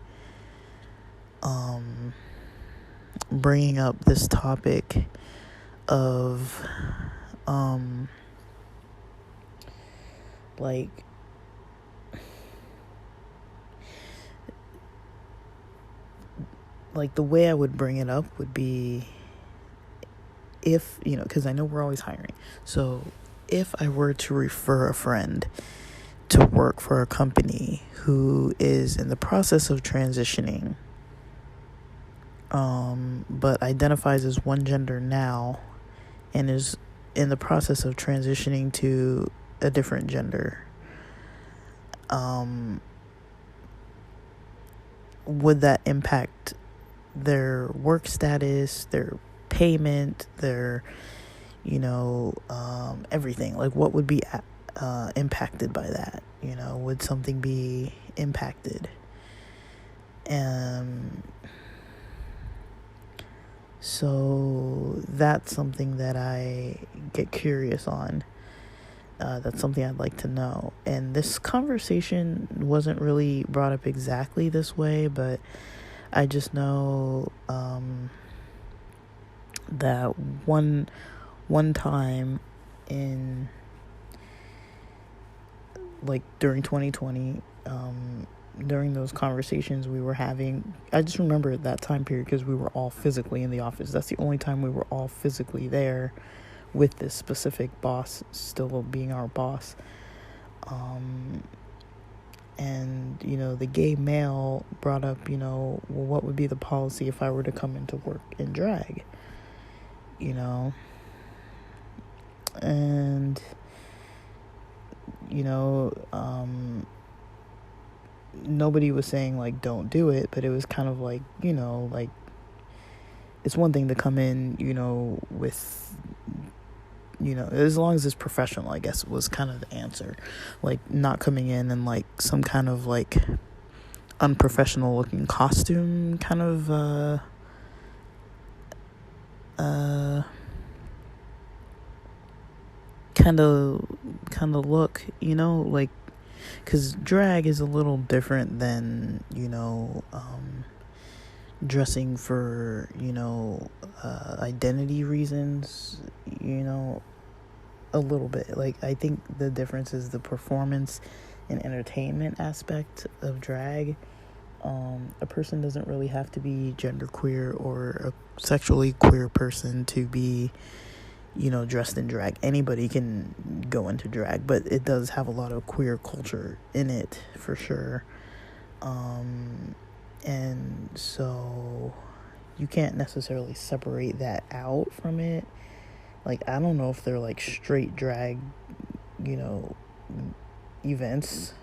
bringing up this topic of, like the way I would bring it up would be if, because I know we're always hiring. So if I were to refer a friend to work for a company who is in the process of transitioning, but identifies as one gender now and is in the process of transitioning to a different gender, would that impact their work status, their payment, their, everything? Like, what would be impacted by that? Would something be impacted? So that's something that I get curious on. That's something I'd like to know. And this conversation wasn't really brought up exactly this way, but I just know that one time in, like, during 2020, during those conversations we were having, I just remember that time period because we were all physically in the office. That's the only time we were all physically there with this specific boss still being our boss. And, the gay male brought up, well, what would be the policy if I were to come into work in drag? And, nobody was saying, like, don't do it, but it was kind of like, like, it's one thing to come in, with, as long as it's professional, I guess was kind of the answer. Like, not coming in like some kind of, like, unprofessional looking costume kind of, kind of look, like, because drag is a little different than, dressing for, identity reasons, a little bit. Like, I think the difference is the performance and entertainment aspect of drag. A person doesn't really have to be genderqueer or a sexually queer person to be, dressed in drag. Anybody can go into drag, but it does have a lot of queer culture in it for sure. And so you can't necessarily separate that out from it. Like, I don't know if they're like straight drag, events.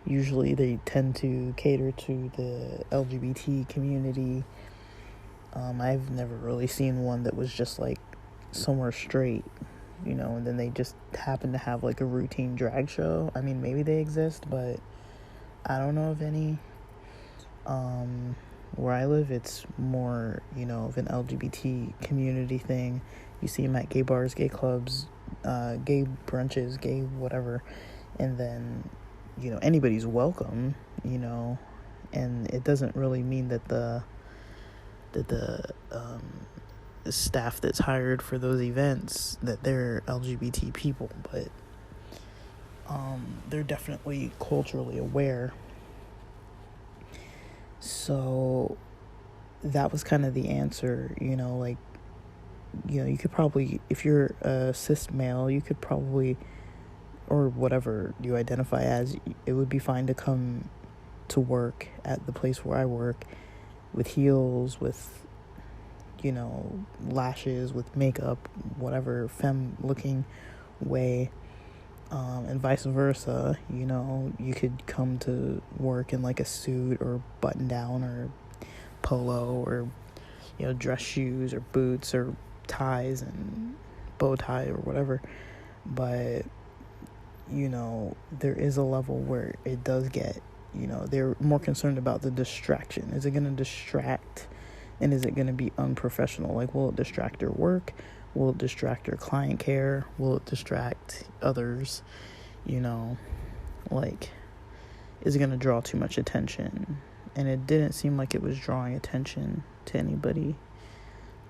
Usually they tend to cater to the LGBT community. I've never really seen one that was just like somewhere straight, and then they just happen to have like a routine drag show. I mean, maybe they exist, but I don't know of any. Where I live, it's more, of an LGBT community thing. You see them at gay bars, gay clubs, gay brunches, gay whatever, and then, anybody's welcome, and it doesn't really mean that the staff that's hired for those events that they're LGBT people, but they're definitely culturally aware. So that was kind of the answer, like, you could probably, if you're a cis male, you could probably, or whatever you identify as, it would be fine to come to work at the place where I work with heels, with, lashes, with makeup, whatever femme looking way, and vice versa. You could come to work in like a suit or button down or polo or, dress shoes or boots or ties and bow tie or whatever. But, there is a level where it does get, they're more concerned about the distraction. Is it going to distract? And is it going to be unprofessional? Like, will it distract your work? Will it distract your client care? Will it distract others? Like, is it going to draw too much attention? And it didn't seem like it was drawing attention to anybody.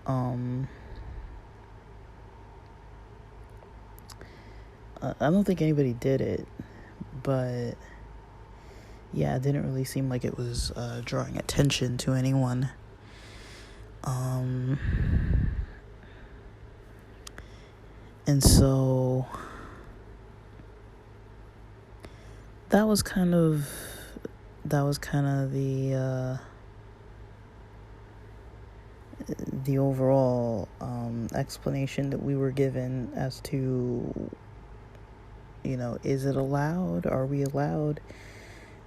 I don't think anybody did it, but yeah, it didn't really seem like it was drawing attention to anyone. And so that was kind of the overall explanation that we were given as to, is it allowed? Are we allowed?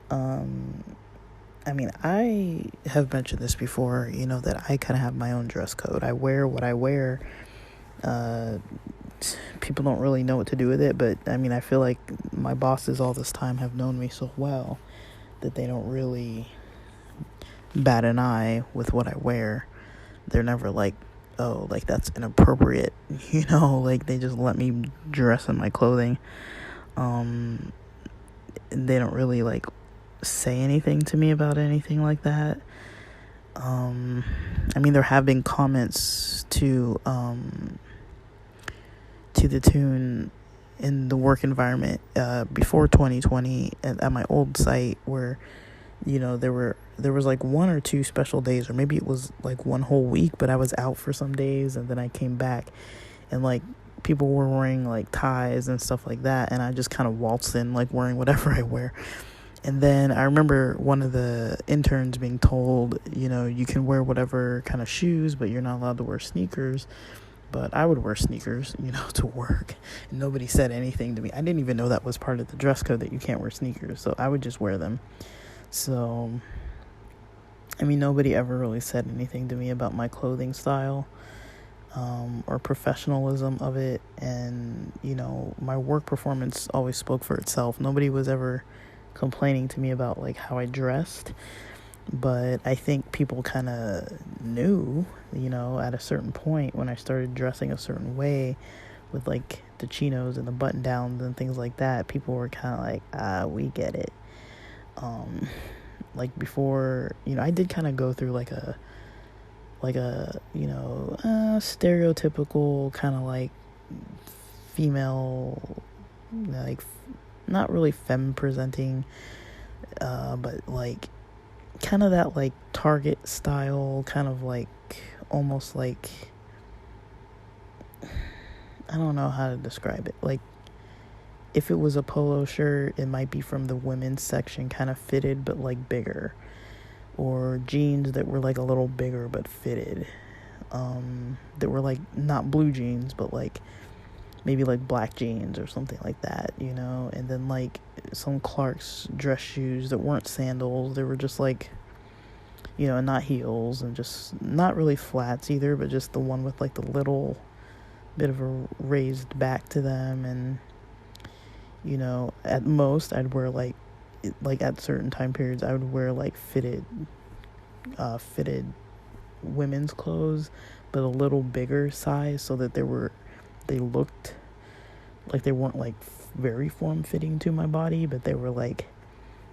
I mean, I have mentioned this before, that I kind of have my own dress code. I wear what I wear. People don't really know what to do with it, but I mean, I feel like my bosses all this time have known me so well that they don't really bat an eye with what I wear. They're never like, oh, like that's inappropriate, like they just let me dress in my clothing. They don't really like say anything to me about anything like that. I mean, there have been comments to the tune in the work environment before 2020 at my old site where, there was like one or two special days, or maybe it was like one whole week, but I was out for some days and then I came back and like people were wearing like ties and stuff like that, and I just kind of waltzed in like wearing whatever I wear. And then I remember one of the interns being told, you can wear whatever kind of shoes, but you're not allowed to wear sneakers. But I would wear sneakers, to work. And nobody said anything to me. I didn't even know that was part of the dress code, that you can't wear sneakers. So I would just wear them. So, I mean, nobody ever really said anything to me about my clothing style or professionalism of it. And, my work performance always spoke for itself. Nobody was ever complaining to me about like how I dressed. But I think people kind of knew, at a certain point when I started dressing a certain way with like the chinos and the button downs and things like that, people were kind of like, we get it. Like before, I did kind of go through like a stereotypical kind of like female, like not really femme presenting, but like kind of that like Target style, kind of like almost like, I don't know how to describe it. Like if it was a polo shirt, it might be from the women's section, kind of fitted but like bigger, or jeans that were like a little bigger but fitted, that were like not blue jeans but like maybe like black jeans or something like that, and then like some Clark's dress shoes that weren't sandals. They were just like, not heels, and just not really flats either, but just the one with like the little bit of a raised back to them. And at most I'd wear like at certain time periods I would wear like fitted women's clothes, but a little bigger size, so that they looked like they weren't like very form-fitting to my body, but they were like,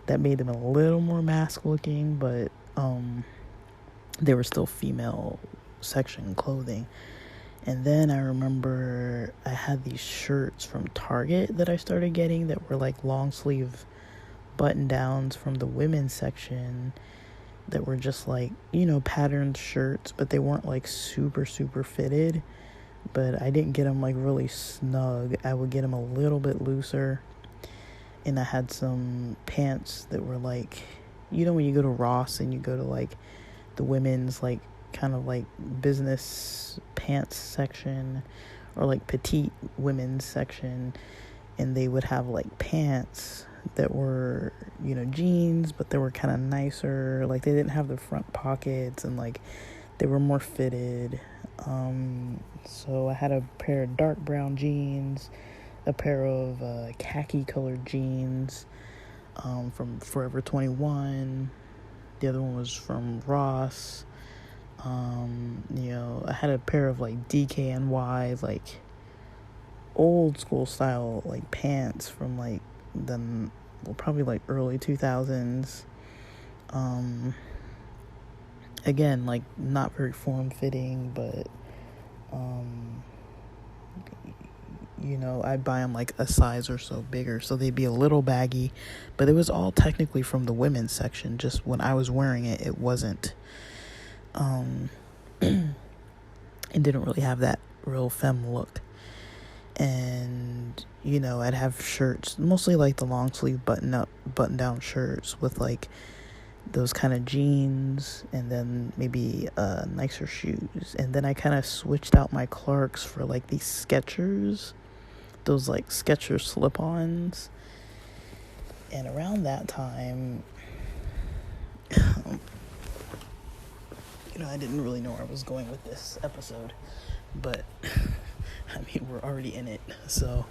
that made them a little more masc looking, but they were still female section clothing. And then I remember I had these shirts from Target that I started getting that were like long sleeve button downs from the women's section that were just like, patterned shirts, but they weren't like super, super fitted. But I didn't get them like really snug. I would get them a little bit looser. And I had some pants that were like, when you go to Ross and you go to like the women's like kind of like business pants section or like petite women's section, and they would have like pants that were, jeans, but they were kind of nicer. Like they didn't have the front pockets and like they were more fitted. So I had a pair of dark brown jeans, a pair of khaki colored jeans from Forever 21. The other one was from Ross. I had a pair of like DKNY, like old school style like pants from like probably like early 2000s. Again, like not very form fitting, but I'd buy them like a size or so bigger, so they'd be a little baggy, but it was all technically from the women's section. Just when I was wearing it, it wasn't it didn't really have that real femme look. And I'd have shirts, mostly like the long sleeve button down shirts with like those kind of jeans, and then maybe nicer shoes. And then I kind of switched out my Clarks for like these Skechers, those like Skechers slip-ons. And around that time, I didn't really know where I was going with this episode, but I mean, we're already in it. So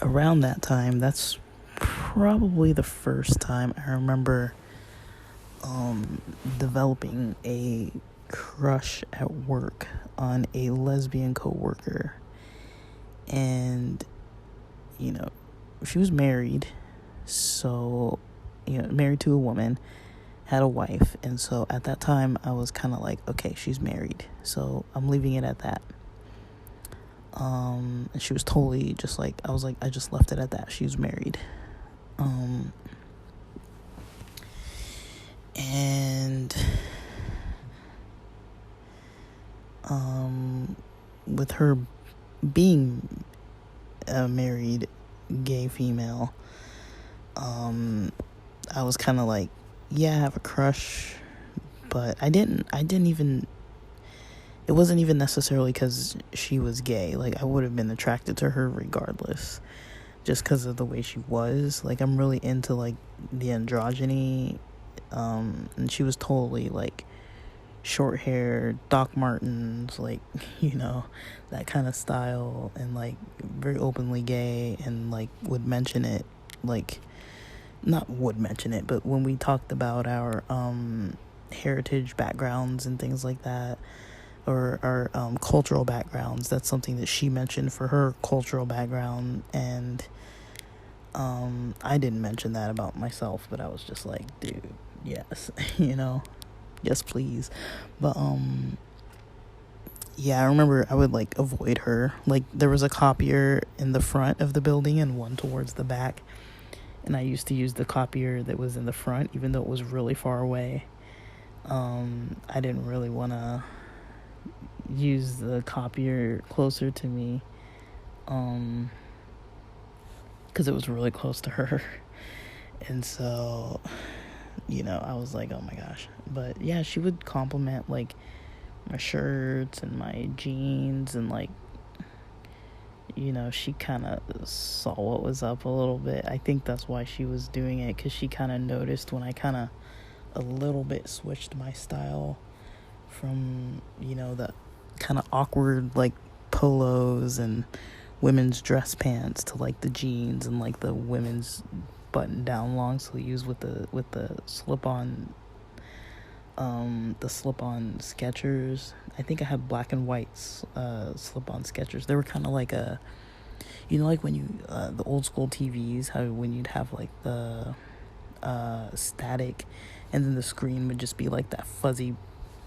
around that time, that's probably the first time I remember developing a crush at work on a lesbian coworker. And she was married, so married to a woman, had a wife, and so at that time I was kind of like, okay, she's married, so I'm leaving it at that. And she was totally just like, I was like, I just left it at that. She was married. And with her being a married gay female, I was kind of like, yeah, I have a crush, but I didn't even, it wasn't even necessarily because she was gay. Like, I would have been attracted to her regardless, just because of the way she was. Like, I'm really into like the androgyny, and she was totally like short hair, Doc Martens, like, that kind of style, and like very openly gay, and like would mention it, like, not would mention it, but when we talked about our heritage backgrounds and things like that, or our cultural backgrounds, that's something that she mentioned for her cultural background. And I didn't mention that about myself, but I was just like, dude, yes, yes please. But yeah, I remember I would like avoid her. Like, there was a copier in the front of the building and one towards the back, and I used to use the copier that was in the front, even though it was really far away. I didn't really want to use the copier closer to me, because it was really close to her. And so, I was like, oh my gosh. But yeah, she would compliment like my shirts and my jeans, and like, she kind of saw what was up a little bit. I think that's why she was doing it, because she kind of noticed when I kind of a little bit switched my style from, the kind of awkward like polos and women's dress pants to like the jeans and like the women's button down long sleeves with the slip-on Skechers. I think I had black and white slip-on Skechers. They were kind of like a, like when you the old school TVs, how when you'd have like the static, and then the screen would just be like that fuzzy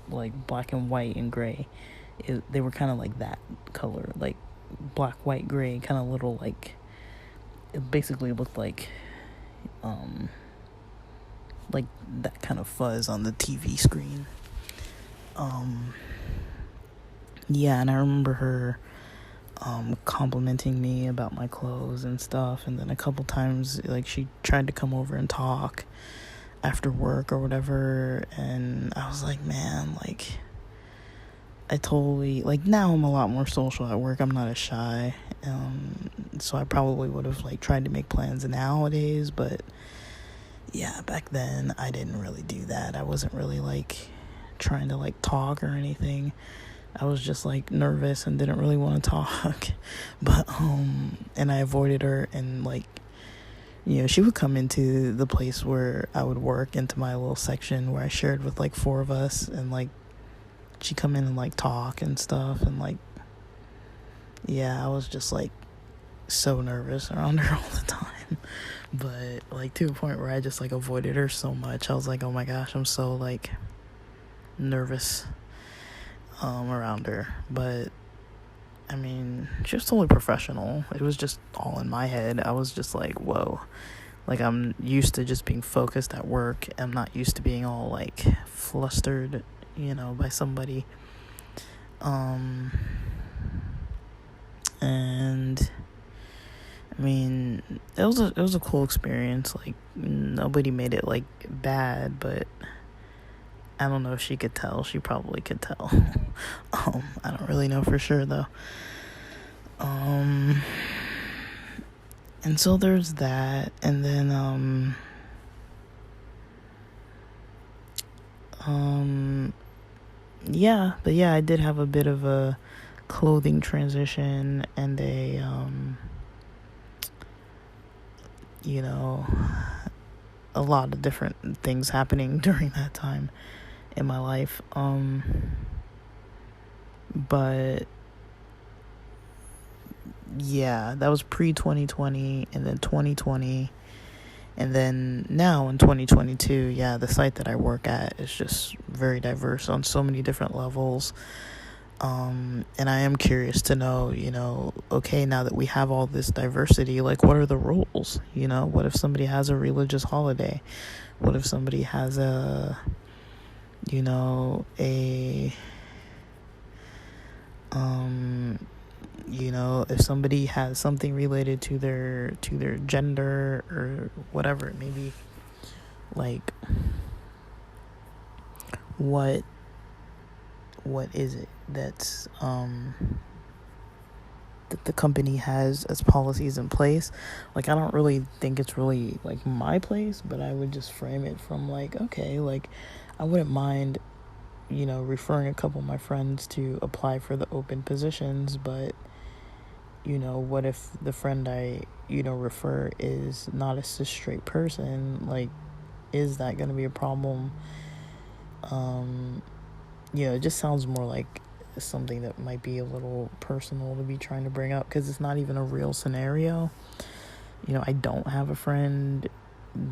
like black and white and gray. They were kind of like that color, like black, white, gray, kind of little, like, it basically looked like that kind of fuzz on the TV screen. Yeah, and I remember her complimenting me about my clothes and stuff, and then a couple times, like, she tried to come over and talk after work or whatever, and I was like, man, like, I totally, like, now I'm a lot more social at work. I'm not as shy, so I probably would have, like, tried to make plans nowadays, but yeah, back then I didn't really do that. I wasn't really, like, trying to, like, talk or anything. I was just, like, nervous and didn't really want to talk, but and I avoided her, and, like, you know, she would come into the place where I would work, into my little section where I shared with, like, 4 of us, and, like, she'd come in and, like, talk and stuff, and, like, yeah, I was just, like, so nervous around her all the time, but, like, to a point where I just, like, avoided her so much. I was like, oh my gosh, I'm so, like, nervous around her. But I mean, she was totally professional. It was just all in my head. I was just like, whoa, like, I'm used to just being focused at work. I'm not used to being all, like, flustered, you know, by somebody. And I mean, it was a cool experience. Like, nobody made it, like, bad, but I don't know if she could tell. She probably could tell. I don't really know for sure, though. And so there's that. And then, yeah. But yeah, I did have a bit of a clothing transition and a, you know, a lot of different things happening during that time in my life. But yeah, that was pre-2020, and then 2020, and then now in 2022, yeah, the site that I work at is just very diverse on so many different levels. And I am curious to know, you know, okay, now that we have all this diversity, like, what are the rules? You know, what if somebody has a religious holiday? What if somebody has a, you know, you know, if somebody has something related to their gender or whatever it may be, like, what is it that's that the company has as policies in place? Like, I don't really think it's really, like, my place, but I would just frame it from, like, okay, like, I wouldn't mind, you know, referring a couple of my friends to apply for the open positions, but, you know, what if the friend I, you know, refer is not a cis straight person? Like, is that going to be a problem? You know, it just sounds more like something that might be a little personal to be trying to bring up, because it's not even a real scenario. You know, I don't have a friend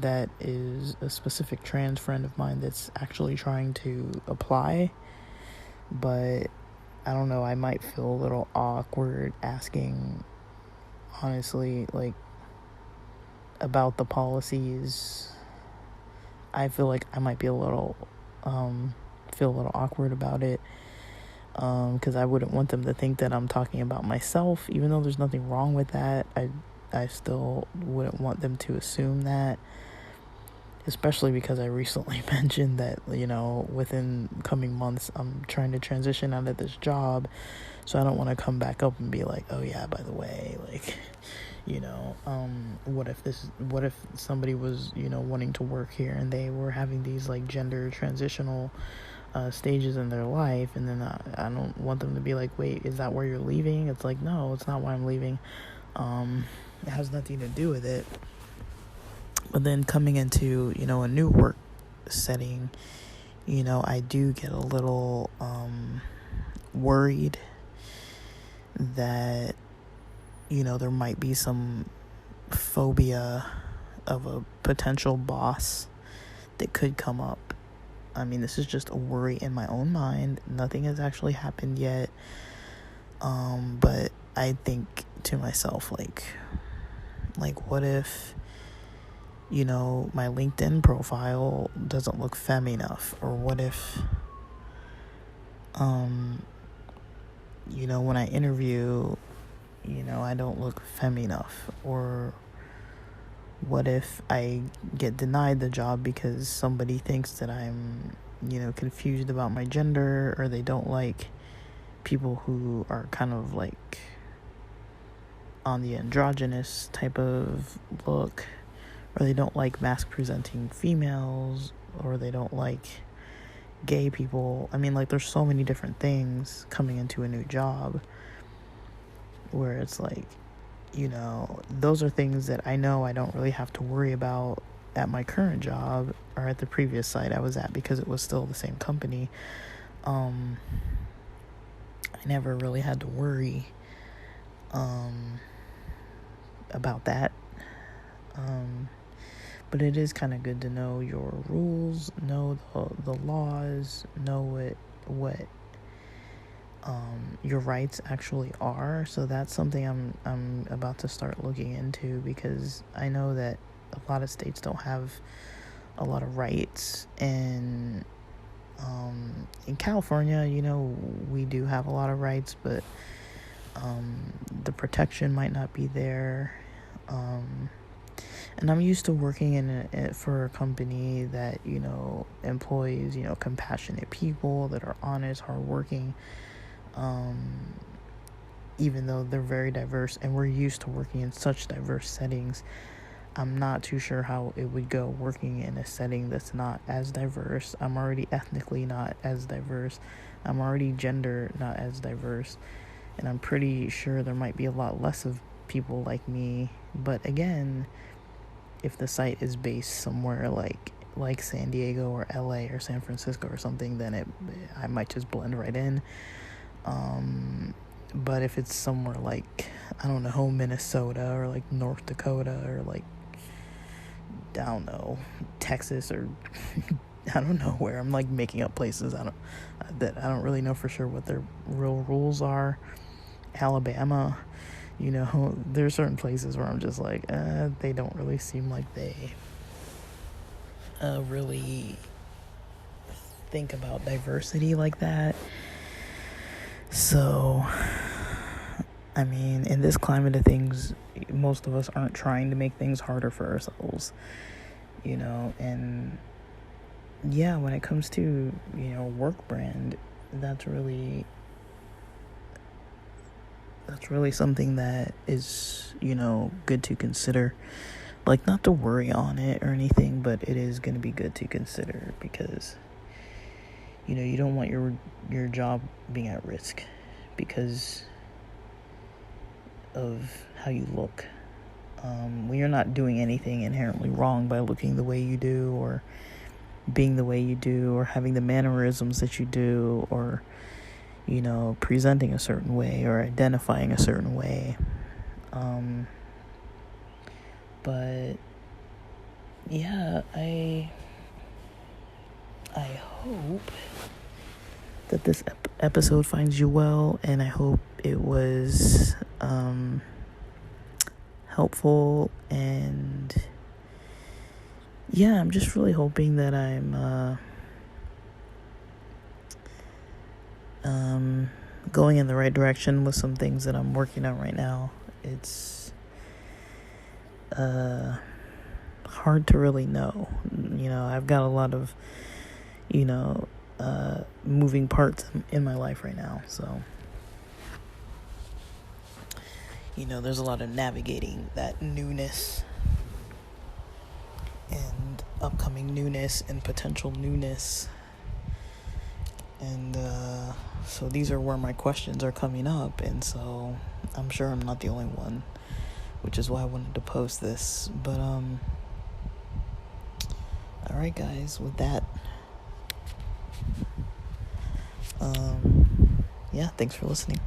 that is a specific trans friend of mine that's actually trying to apply, but I don't know, I might feel a little awkward asking, honestly, like, about the policies. I feel like I might be feel a little awkward about it, because I wouldn't want them to think that I'm talking about myself, even though there's nothing wrong with that. I still wouldn't want them to assume that, especially because I recently mentioned that, you know, within coming months I'm trying to transition out of this job, so I don't want to come back up and be like, oh yeah, by the way, like, you know, what if somebody was, you know, wanting to work here and they were having these, like, gender transitional stages in their life, and then I don't want them to be like, wait, is that where you're leaving? It's like, no, it's not why I'm leaving. It has nothing to do with it. But then coming into, you know, a new work setting, you know, I do get a little worried that, you know, there might be some phobia of a potential boss that could come up, I mean, this is just a worry in my own mind. Nothing has actually happened yet. But I think to myself, like what if, my LinkedIn profile doesn't look femme enough? Or what if, when I interview, I don't look femme enough? Or what if I get denied the job because somebody thinks that I'm, confused about my gender, or they don't like people who are kind of like on the androgynous type of look, or they don't like mask presenting females, or they don't like gay people. I mean, like, there's so many different things coming into a new job where it's like, those are things that I know I don't really have to worry about at my current job or at the previous site I was at, because it was still the same company. I never really had to worry about that. But it is kind of good to know your rules, know the laws, know what your rights actually are. So that's something I'm about to start looking into, because I know that a lot of states don't have a lot of rights, and in California, we do have a lot of rights, but the protection might not be there. And I'm used to working for a company that, employs, compassionate people that are honest, hardworking, even though they're very diverse, and we're used to working in such diverse settings. I'm not too sure how it would go working in a setting that's not as diverse. I'm already ethnically not as diverse. I'm already gender not as diverse. And I'm pretty sure there might be a lot less of people like me. But again, if the site is based somewhere like San Diego or LA or San Francisco or something, then I might just blend right in. But if it's somewhere like, I don't know, Minnesota or like North Dakota or like, I don't know, Texas, or I don't know where. I'm like making up places I don't really know for sure what their real rules are. Alabama, there are certain places where I'm just like, they don't really seem like they really think about diversity like that. So, I mean, in this climate of things, most of us aren't trying to make things harder for ourselves, and yeah, when it comes to, work brand, that's really something that is, good to consider. Like, not to worry on it or anything, but it is going to be good to consider, because, you don't want your job being at risk because of how you look. When you're not doing anything inherently wrong by looking the way you do, or being the way you do, or having the mannerisms that you do, or presenting a certain way, or identifying a certain way. But yeah, I hope that this episode finds you well, and I hope it was helpful, and yeah, I'm just really hoping that I'm going in the right direction with some things that I'm working on right now. It's hard to really know. I've got a lot of moving parts in my life right now, so there's a lot of navigating that newness and upcoming newness and potential newness. And so these are where my questions are coming up, and so I'm sure I'm not the only one, which is why I wanted to post this. But alright guys, with that, yeah, thanks for listening.